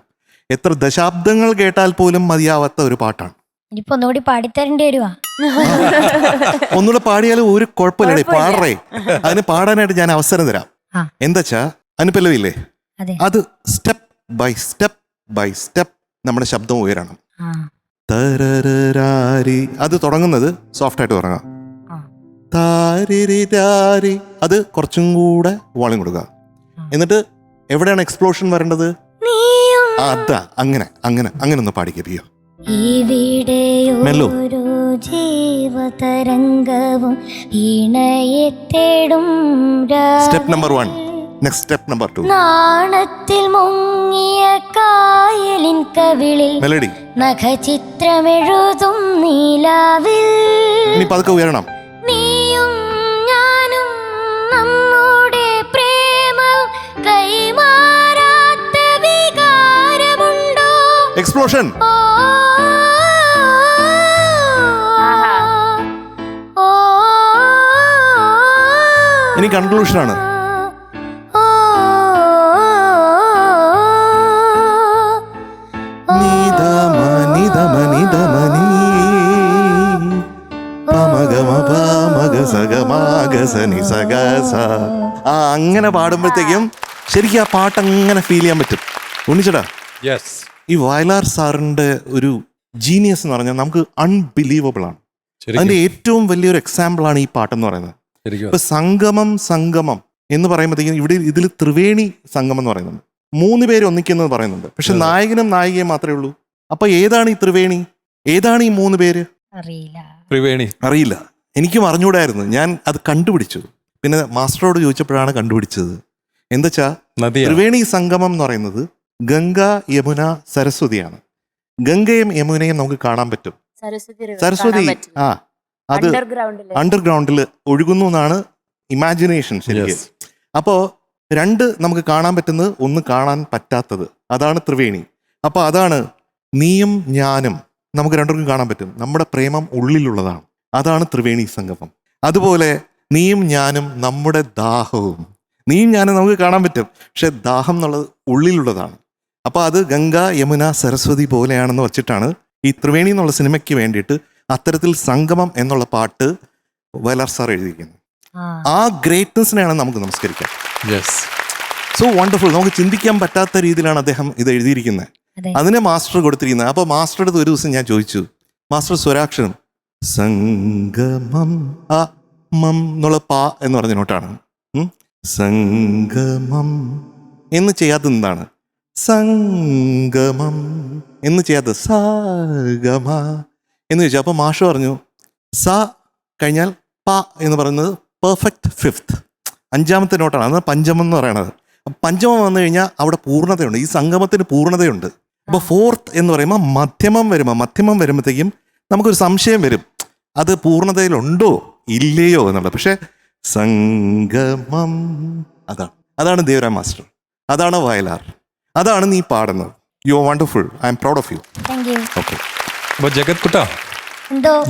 എത്ര ദശാബ്ദങ്ങൾ കേട്ടാൽ പോലും മതിയാവാത്ത ഒരു പാട്ടാണ്. ഇനിയിപ്പോ ഒന്നുകൂടി പാടിത്തരേണ്ടി വരുവാ. ഒന്നുകൂടെ പാടിയാലും ഒരു കുഴപ്പമില്ലേ, പാടറേ. അതിന് പാടാനായിട്ട് ഞാൻ അവസരം തരാം. എന്താച്ചാ അനുപല്ലവില്ലേ, അത് step by step by step നമ്മുടെ ശബ്ദം ഉയരണം. തരരരാരി, അത് തുടങ്ങുന്നത് സോഫ്റ്റ് ആയിട്ട് തുടങ്ങാം. താരിരിരാരി, അത് കുറച്ചും കൂടെ വോളിയം കൊടുക്കുക. എന്നിട്ട് എവിടെയാണ് എക്സ്പ്ലോഷൻ വരേണ്ടത്? അതാ, അങ്ങനെ അങ്ങനെ അങ്ങനെ ഒന്ന് പാടിക്കോ. മെല്ലോ. ജീവതരംഗവും ഇണയെ തേടും step number 1. Next step number 2. നാണത്തിൽ മുങ്ങിയ കായലിൻ കവിളിൽ മെലഡി. നഖചിത്രമെഴുതും നീലാവിൽ ഇനി പതുക്കെ ഉയരണം. നീയും ഞാനും നമ്മുടെ പ്രേമം കൈമാറാത്ത വികാരമുണ്ടോ? എക്സ്പ്ലോഷൻ. ഇനി കൺക്ലൂഷനാണ്. അങ്ങനെ പാടുമ്പോഴത്തേക്കും ശരിക്കും ആ പാട്ട് അങ്ങനെ ഫീൽ ചെയ്യാൻ പറ്റും. ഉണ്ണിച്ചേട്ടാ, ഈ വയലാർ സാറിന്റെ ഒരു ജീനിയസ് എന്ന് പറഞ്ഞാൽ നമുക്ക് അൺബിലീവബിൾ ആണ്. അതിന്റെ ഏറ്റവും വലിയൊരു എക്സാമ്പിൾ ആണ് ഈ പാട്ടെന്ന് പറയുന്നത്. ഇപ്പൊ സംഗമം സംഗമം എന്ന് പറയുമ്പോഴത്തേക്കും ഇവിടെ ഇതിൽ ത്രിവേണി സംഗമം എന്ന് പറയുന്നുണ്ട്. 3 പേര് ഒന്നിക്കുന്നത് പറയുന്നുണ്ട്. പക്ഷെ നായകനും നായികയും മാത്രമേ ഉള്ളൂ. അപ്പൊ ഏതാണ് ഈ ത്രിവേണി? ഏതാണ് ഈ 3 പേര്? അറിയില്ല. എനിക്കും അറിഞ്ഞൂടായിരുന്നു. ഞാൻ അത് കണ്ടുപിടിച്ചു. പിന്നെ മാസ്റ്ററോട് ചോദിച്ചപ്പോഴാണ് കണ്ടുപിടിച്ചത്. എന്താ ത്രിവേണി സംഗമം എന്ന് പറയുന്നത് ഗംഗ, യമുന, സരസ്വതിയാണ്. ഗംഗയും യമുനയും നമുക്ക് കാണാൻ പറ്റും. സരസ്വതി അത് അണ്ടർഗ്രൗണ്ടിൽ ഒഴുകുന്നു എന്നാണ് ഇമാജിനേഷൻ ശരിക്കും. അപ്പോ 2 നമുക്ക് കാണാൻ പറ്റുന്നത്, 1 കാണാൻ പറ്റാത്തത്. അതാണ് ത്രിവേണി. അപ്പൊ അതാണ് നീയും ഞാനും, നമുക്ക് 2 കാണാൻ പറ്റും. നമ്മുടെ പ്രേമം ഉള്ളിലുള്ളതാണ്. അതാണ് ത്രിവേണി സംഗമം. അതുപോലെ നീയും ഞാനും, നമ്മുടെ ദാഹവും. നീയും ഞാനും നമുക്ക് കാണാൻ പറ്റും, പക്ഷെ ദാഹം എന്നുള്ളത് ഉള്ളിലുള്ളതാണ്. അപ്പൊ അത് ഗംഗ, യമുന, സരസ്വതി പോലെയാണെന്ന് വെച്ചിട്ടാണ് ഈ ത്രിവേണി എന്നുള്ള സിനിമയ്ക്ക് വേണ്ടിയിട്ട് അത്തരത്തിൽ സംഗമം എന്നുള്ള പാട്ട് വയലാർ സാർ എഴുതിയിരിക്കുന്നത്. ആ ഗ്രേറ്റ്നെസ്സിനെയാണ് നമുക്ക് നമസ്കരിക്കാം. So wonderful. നമുക്ക് ചിന്തിക്കാൻ പറ്റാത്ത രീതിയിലാണ് അദ്ദേഹം ഇത് എഴുതിയിരിക്കുന്നത്. അതിനെ മാസ്റ്റർ കൊടുത്തിരിക്കുന്നത്. അപ്പോൾ മാസ്റ്ററുടെ അടുത്ത് ഒരു ദിവസം ഞാൻ ചോദിച്ചു, മാസ്റ്റർ സ്വരാക്ഷരം സംഗമം ആ മം എന്നുള്ള പാ എന്ന് പറഞ്ഞ നോട്ടാണ്. സംഗമം എന്ന് ചെയ്യാത്ത എന്താണ്? സംഗമം എന്ന് ചെയ്യാത്ത സാഗമ എന്ന് ചോദിച്ചു. അപ്പോൾ മാഷ് പറഞ്ഞു സ കഴിഞ്ഞാൽ പ എന്ന് പറയുന്നത് പെർഫെക്റ്റ് 5th 5ാമത്തെ നോട്ടാണ്. അത് പഞ്ചമം എന്ന് പറയണത്. പഞ്ചമം വന്നു കഴിഞ്ഞാൽ അവിടെ പൂർണ്ണതയുണ്ട്. ഈ സംഗമത്തിന് പൂർണ്ണതയുണ്ട്. അപ്പോൾ 4th എന്ന് പറയുമ്പോൾ മധ്യമം വരുമ്പോഴത്തേക്കും നമുക്കൊരു സംശയം വരും, അത് പൂർണ്ണതയിലുണ്ടോ ഇല്ലയോ എന്നുള്ളത്. പക്ഷെ സംഗമം അതാണ് ദേവരാം മാസ്റ്റർ, അതാണ് വയലാർ, അതാണ് നീ പാടുന്നത്. You are wonderful. I am proud of you. Okay. അപ്പൊ ജഗത് കുട്ട,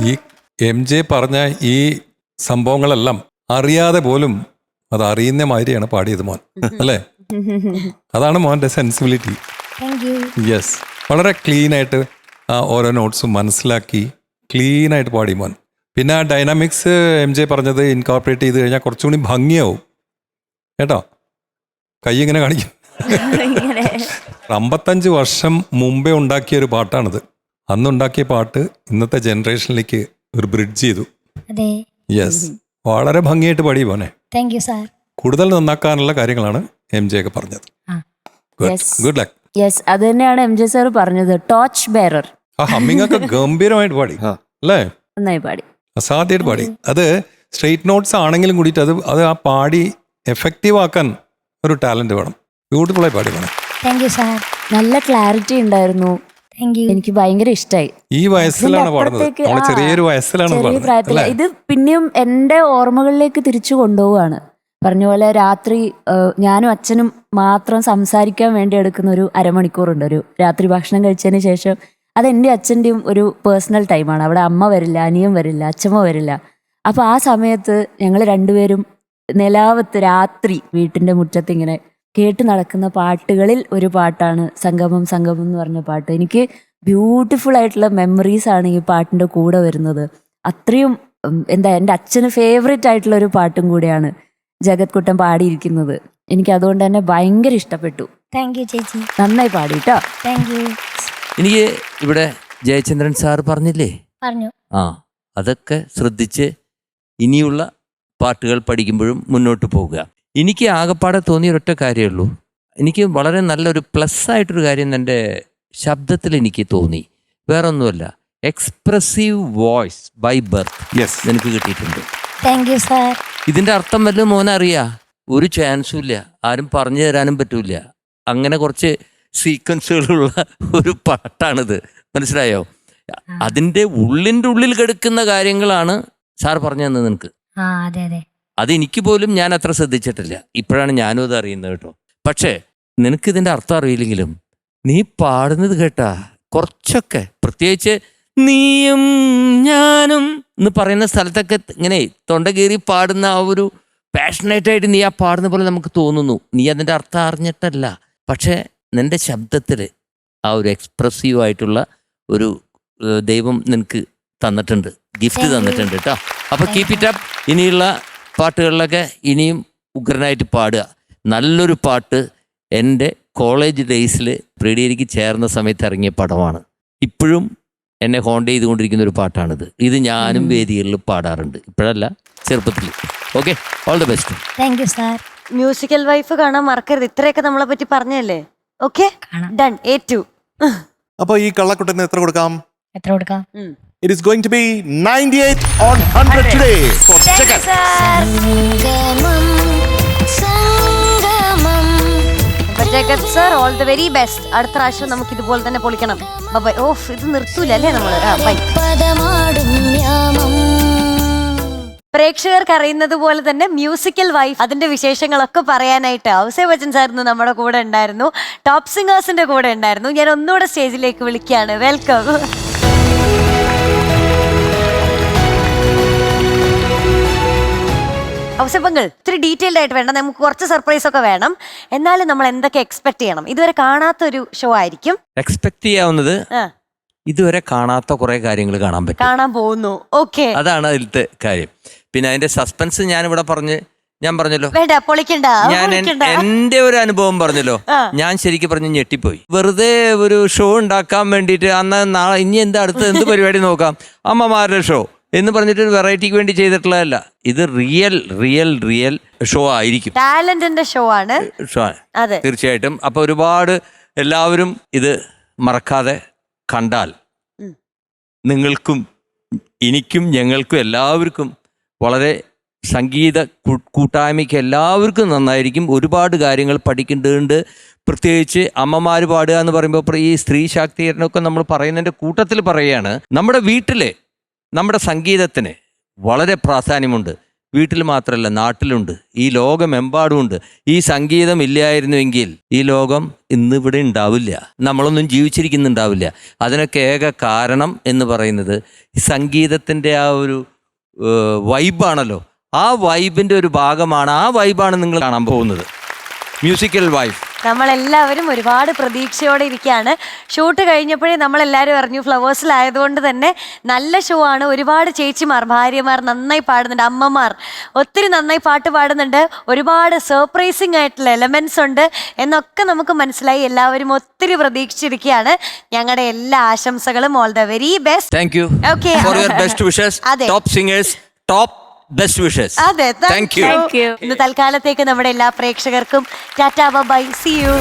ഈ MJ പറഞ്ഞ ഈ സംഭവങ്ങളെല്ലാം അറിയാതെ പോലും അത് അറിയുന്ന മാതിരിയാണ് പാടിയത് മോൻ, അല്ലേ? അതാണ് മോന്റെ സെൻസിബിലിറ്റി. യെസ്, വളരെ ക്ലീൻ ആയിട്ട് ഓരോ നോട്ട്സും മനസ്സിലാക്കി ക്ലീൻ ആയിട്ട് പാടി മോൻ. പിന്നെ ആ ഡൈനാമിക്സ് MJ പറഞ്ഞത് ഇൻകോർപ്പറേറ്റ് ചെയ്ത് കഴിഞ്ഞാൽ കുറച്ചുകൂടി ഭംഗിയാവും കേട്ടോ. കൈ ഇങ്ങനെ കാണിക്കും. 55 വർഷം മുമ്പേ ഉണ്ടാക്കിയ ഒരു പാട്ടാണിത്. അന്നുണ്ടാക്കിയ പാട്ട് ഇന്നത്തെ ജനറേഷനിലേക്ക് ഒരു ബ്രിഡ്ജ് ചെയ്തു. യെസ്, വളരെ ഭംഗിയായിട്ട് പാടി പോനെ. Thank you sir. കൂടുതൽ നന്നാക്കാനുള്ള കാര്യങ്ങളാണ് MJ ഒക്കെ പറഞ്ഞത്. Good luck. യെസ്, അത് തന്നെയാണ് MJ സാർ പറഞ്ഞത്. Torch bearer. ആ ഹമ്മിങ് ഒക്കെ ഗംഭീരമായിട്ട് പാടി അല്ലേ? നന്നായി പാടി, അസാധ്യമായിട്ട് പാടി. അത് സ്ട്രെയിറ്റ് നോട്ട്സ് ആണെങ്കിലും കൂടിയിട്ട് അത് ആ പാടി എഫക്റ്റീവ് ആക്കാൻ ഒരു ടാലന്റ് വേണം. ബ്യൂട്ടിഫുള്ളായി പാടി വേണം. Thank you sir. നല്ല ക്ലാരിറ്റി ഉണ്ടായിരുന്നു. Thank you. എനിക്ക് ഭയങ്കര ഇഷ്ടമായി. ഈ വയസ്സിലാണ് പാടുന്നത്. അപ്പുറത്തേക്ക് നമ്മള് ചെറിയൊരു വയസ്സിലാണ് ചെറിയ പാടുന്നത് പ്രായത്തിൽ അല്ലേ? ഇത് പിന്നെയും എൻ്റെ ഓർമ്മകളിലേക്ക് തിരിച്ചു കൊണ്ടുപോവാണ്. പറഞ്ഞ പോലെ രാത്രി ഞാനും അച്ഛനും മാത്രം സംസാരിക്കാൻ വേണ്ടി എടുക്കുന്ന ഒരു അരമണിക്കൂറുണ്ട് ഒരു രാത്രി ഭക്ഷണം കഴിച്ചതിന് ശേഷം. അത് എൻ്റെ അച്ഛൻ്റെയും ഒരു പേഴ്സണൽ ടൈമാണ്. അവിടെ അമ്മ വരില്ല, അനിയൻ വരില്ല, അച്ഛമ്മ വരില്ല. അപ്പോൾ ആ സമയത്ത് ഞങ്ങൾ രണ്ടുപേരും നിലാവത്ത് രാത്രി വീട്ടിൻ്റെ മുറ്റത്ത് ഇങ്ങനെ കേട്ട് നടക്കുന്ന പാട്ടുകളിൽ ഒരു പാട്ടാണ് സംഗമം സംഗമം എന്ന് പറഞ്ഞ പാട്ട്. എനിക്ക് ബ്യൂട്ടിഫുൾ ആയിട്ടുള്ള മെമ്മറീസ് ആണ് ഈ പാട്ടിൻ്റെ കൂടെ വരുന്നത്. അത്രയും എൻ്റെ അച്ഛന് ഫേവറേറ്റ് ആയിട്ടുള്ള ഒരു പാട്ടും കൂടെയാണ് ജഗത് കുട്ടൻ പാടിയിരിക്കുന്നത്. എനിക്ക് അതുകൊണ്ട് തന്നെ ഭയങ്കര ഇഷ്ടപ്പെട്ടു. താങ്ക് യു ചേച്ചി. നന്നായി പാടി കേട്ടോ. Thank you. എനിക്ക് ഇവിടെ ജയചന്ദ്രൻ സാർ പറഞ്ഞില്ലേ, പറഞ്ഞു. അതൊക്കെ ശ്രദ്ധിച്ച് ഇനിയുള്ള പാട്ടുകൾ പഠിക്കുമ്പോഴും മുന്നോട്ട് പോവുക. എനിക്ക് ആകപ്പാടെ തോന്നിയൊരൊറ്റ കാര്യമേ ഉള്ളൂ. എനിക്ക് വളരെ നല്ലൊരു പ്ലസ് ആയിട്ടൊരു കാര്യം എൻ്റെ ശബ്ദത്തിൽ എനിക്ക് തോന്നി. വേറൊന്നുമല്ല, എക്സ്പ്രസീവ് വോയിസ് ബൈ ബർത്ത് നിനക്ക് കിട്ടിയിട്ടുണ്ട്. Thank you sir. ഇതിൻ്റെ അർത്ഥം വല്ലതും മോനറിയാ? ഒരു ചാൻസും ഇല്ല, ആരും പറഞ്ഞു തരാനും പറ്റൂല. അങ്ങനെ കുറച്ച് സീക്വൻസുകളുള്ള ഒരു പാട്ടാണിത്, മനസ്സിലായോ? അതിൻ്റെ ഉള്ളിൽ കിടക്കുന്ന കാര്യങ്ങളാണ് സാർ പറഞ്ഞു തന്നത് നിനക്ക്. അതെ അതെ. അതെനിക്ക് പോലും ഞാൻ അത്ര ശ്രദ്ധിച്ചിട്ടില്ല. ഇപ്പോഴാണ് ഞാനും അത് അറിയുന്നത് കേട്ടോ. പക്ഷേ നിനക്കിതിൻ്റെ അർത്ഥം അറിയില്ലെങ്കിലും നീ പാടുന്നത് കേട്ടാ കുറച്ചൊക്കെ, പ്രത്യേകിച്ച് നീയും ഞാനും എന്ന് പറയുന്ന സ്ഥലത്തൊക്കെ ഇങ്ങനെ തൊണ്ട കീറി പാടുന്ന ആ ഒരു പാഷനേറ്റായിട്ട് നീ ആ പാടുന്ന പോലെ നമുക്ക് തോന്നുന്നു. നീ അതിൻ്റെ അർത്ഥം അറിഞ്ഞിട്ടല്ല, പക്ഷേ നിന്റെ ശബ്ദത്തിൽ ആ ഒരു എക്സ്പ്രസീവ് ആയിട്ടുള്ള ഒരു ദൈവം നിനക്ക് തന്നിട്ടുണ്ട്, ഗിഫ്റ്റ് തന്നിട്ടുണ്ട് കേട്ടോ. അപ്പോൾ കീപ് ഇറ്റ് അപ്പ്. ഇനിയുള്ള പാട്ടുകളിലൊക്കെ ഇനിയും ഉഗ്രനായിട്ട് പാടുക. നല്ലൊരു പാട്ട് എൻ്റെ കോളേജ് ഡേയ്സിൽ പ്രീഡിയറിക്ക് ചേർന്ന സമയത്ത് ഇറങ്ങിയ പടമാണ്. ഇപ്പോഴും എന്നെ ഹോണ്ട് ചെയ്തുകൊണ്ടിരിക്കുന്ന ഒരു പാട്ടാണിത്. ഇത് ഞാനും വേദികളിൽ പാടാറുണ്ട്, ഇപ്പോഴല്ല, ചെറുപ്പത്തിൽ. Okay, all the best. Thank you sir. Musical wife കാണാൻ മറക്കരുത്. ഇത്രയൊക്കെ നമ്മളെ പറ്റി പറഞ്ഞല്ലേ? Okay, done. A2. അപ്പൊ ഈ കള്ളക്കുട്ടന് എത്ര കൊടുക്കാം? എത്ര കൊടുക്കാം? It is going to be 98 on 100 today for Jagat. സംഗമം സംഗമം. Jagat sir, all the very best. അടുത്ത പ്രാവശ്യം നമുക്ക് ഇതുപോലെ തന്നെ പൊളിക്കണം. ബൈ. ഓഫ്, ഇത് നിർത്തൂല അല്ലേ നമ്മള്? ബൈ. പദമാടും യാമം. പ്രേക്ഷകർക്ക് അറിയുന്നത് പോലെ തന്നെ മ്യൂസിക്കൽ വൈഫ് അതിന്റെ വിശേഷങ്ങളൊക്കെ പറയാനായിട്ട് ഔസേ ബച്ചൻ സാർ ഇന്ന് നമ്മുടെ കൂടെ ഉണ്ടായിരുന്നു. ടോപ്പ് സിംഗേഴ്സിന്റെ കൂടെ ഉണ്ടായിരുന്നു. ഞാൻ ഒന്നുകൂടെ സ്റ്റേജിലേക്ക് വിളിക്കുകയാണ്. വെൽക്കം. ഔസേപ്പങ്ങൾ, ഇത്തിരി ഡീറ്റെയിൽഡ് ആയിട്ട് വേണ്ട, നമുക്ക് കുറച്ച് സർപ്രൈസ് ഒക്കെ വേണം. എന്നാലും നമ്മൾ എന്തൊക്കെ എക്സ്പെക്ട് ചെയ്യണം? ഇതുവരെ കാണാത്തൊരു ഷോ ആയിരിക്കും. എക്സ്പെക്ട് ചെയ്യാവുന്നത് ഇതുവരെ കാണാത്ത കുറെ കാര്യങ്ങൾ കാണാൻ പറ്റും, കാണാൻ പോകുന്നു. ഓക്കെ, അതാണ് അതിലത്തെ കാര്യം. പിന്നെ അതിന്റെ സസ്പെൻസ് ഞാൻ പറഞ്ഞല്ലോ, വേണ്ട പൊളിക്കണ്ട. ഞാൻ എന്റെ ഒരു അനുഭവം പറഞ്ഞല്ലോ. ഞാൻ ശരിക്കും പറഞ്ഞ് ഞെട്ടിപ്പോയി. വെറുതെ ഒരു ഷോ ഉണ്ടാക്കാൻ വേണ്ടിയിട്ട് അന്ന് നാളെ ഇനി അടുത്ത എന്ത് പരിപാടി നോക്കാം, അമ്മമാരുടെ ഷോ എന്ന് പറഞ്ഞിട്ട് ഒരു വെറൈറ്റിക്ക് വേണ്ടി ചെയ്തിട്ടുള്ളതല്ല. ഇത് റിയൽ ഷോ ആയിരിക്കും. ടാലന്റിന്റെ ഷോ ആണ്. അതെ, തീർച്ചയായിട്ടും. അപ്പൊ ഒരുപാട് എല്ലാവരും ഇത് മറക്കാതെ കണ്ടാൽ നിങ്ങൾക്കും എനിക്കും ഞങ്ങൾക്കും എല്ലാവർക്കും വളരെ സംഗീത കൂട്ടായ്മയ്ക്ക് എല്ലാവർക്കും നന്നായിരിക്കും. ഒരുപാട് കാര്യങ്ങൾ പഠിക്കേണ്ടതുണ്ട്. പ്രത്യേകിച്ച് അമ്മമാർ പാടുക എന്ന് പറയുമ്പോൾ ഈ സ്ത്രീ ശാക്തീകരണമൊക്കെ നമ്മൾ പറയുന്നതിൻ്റെ കൂട്ടത്തിൽ പറയുകയാണ്. നമ്മുടെ വീട്ടിലെ നമ്മുടെ സംഗീതത്തിന് വളരെ പ്രാധാന്യമുണ്ട്. വീട്ടിൽ മാത്രമല്ല, നാട്ടിലുണ്ട്, ഈ ലോകമെമ്പാടുമുണ്ട്. ഈ സംഗീതം ഇല്ലായിരുന്നുവെങ്കിൽ ഈ ലോകം ഇന്നിവിടെ ഉണ്ടാവില്ല, നമ്മളൊന്നും ജീവിച്ചിരിക്കുന്നുണ്ടാവില്ല. അതിനൊക്കെ ഏക കാരണം എന്ന് പറയുന്നത് ഈ സംഗീതത്തിൻ്റെ ആ ഒരു വൈബാണല്ലോ. ആ വൈബിൻ്റെ ഒരു ഭാഗമാണ്, ആ വൈബാണ് നിങ്ങൾ കാണാൻ പോകുന്നത്, മ്യൂസിക്കൽ വൈബ്. നമ്മളെല്ലാവരും ഒരുപാട് പ്രതീക്ഷയോടെ ഇരിക്കുകയാണ്. ഷൂട്ട് കഴിഞ്ഞപ്പോഴേ നമ്മളെല്ലാവരും അറിഞ്ഞു, ഫ്ലവേഴ്സിലായതുകൊണ്ട് തന്നെ നല്ല ഷോ ആണ്. ഒരുപാട് ചേച്ചിമാർ, ഭാര്യമാർ നന്നായി പാടുന്നുണ്ട്, അമ്മമാർ ഒത്തിരി നന്നായി പാട്ട് പാടുന്നുണ്ട്. ഒരുപാട് സർപ്രൈസിങ് ആയിട്ടുള്ള എലമെന്റ്സ് ഉണ്ട് എന്നൊക്കെ നമുക്ക് മനസ്സിലായി. എല്ലാവരും ഒത്തിരി പ്രതീക്ഷിച്ചിരിക്കുകയാണ്. ഞങ്ങളുടെ എല്ലാ ആശംസകളും. All the very best. Thank you okay, for your best wishes. Top singers, top best wishes. അതെ, താങ്ക് യു. ഇന്ന് തൽക്കാലത്തേക്ക് നമ്മുടെ എല്ലാ പ്രേക്ഷകർക്കും ടാറ്റാ, ബൈ, സീ യു.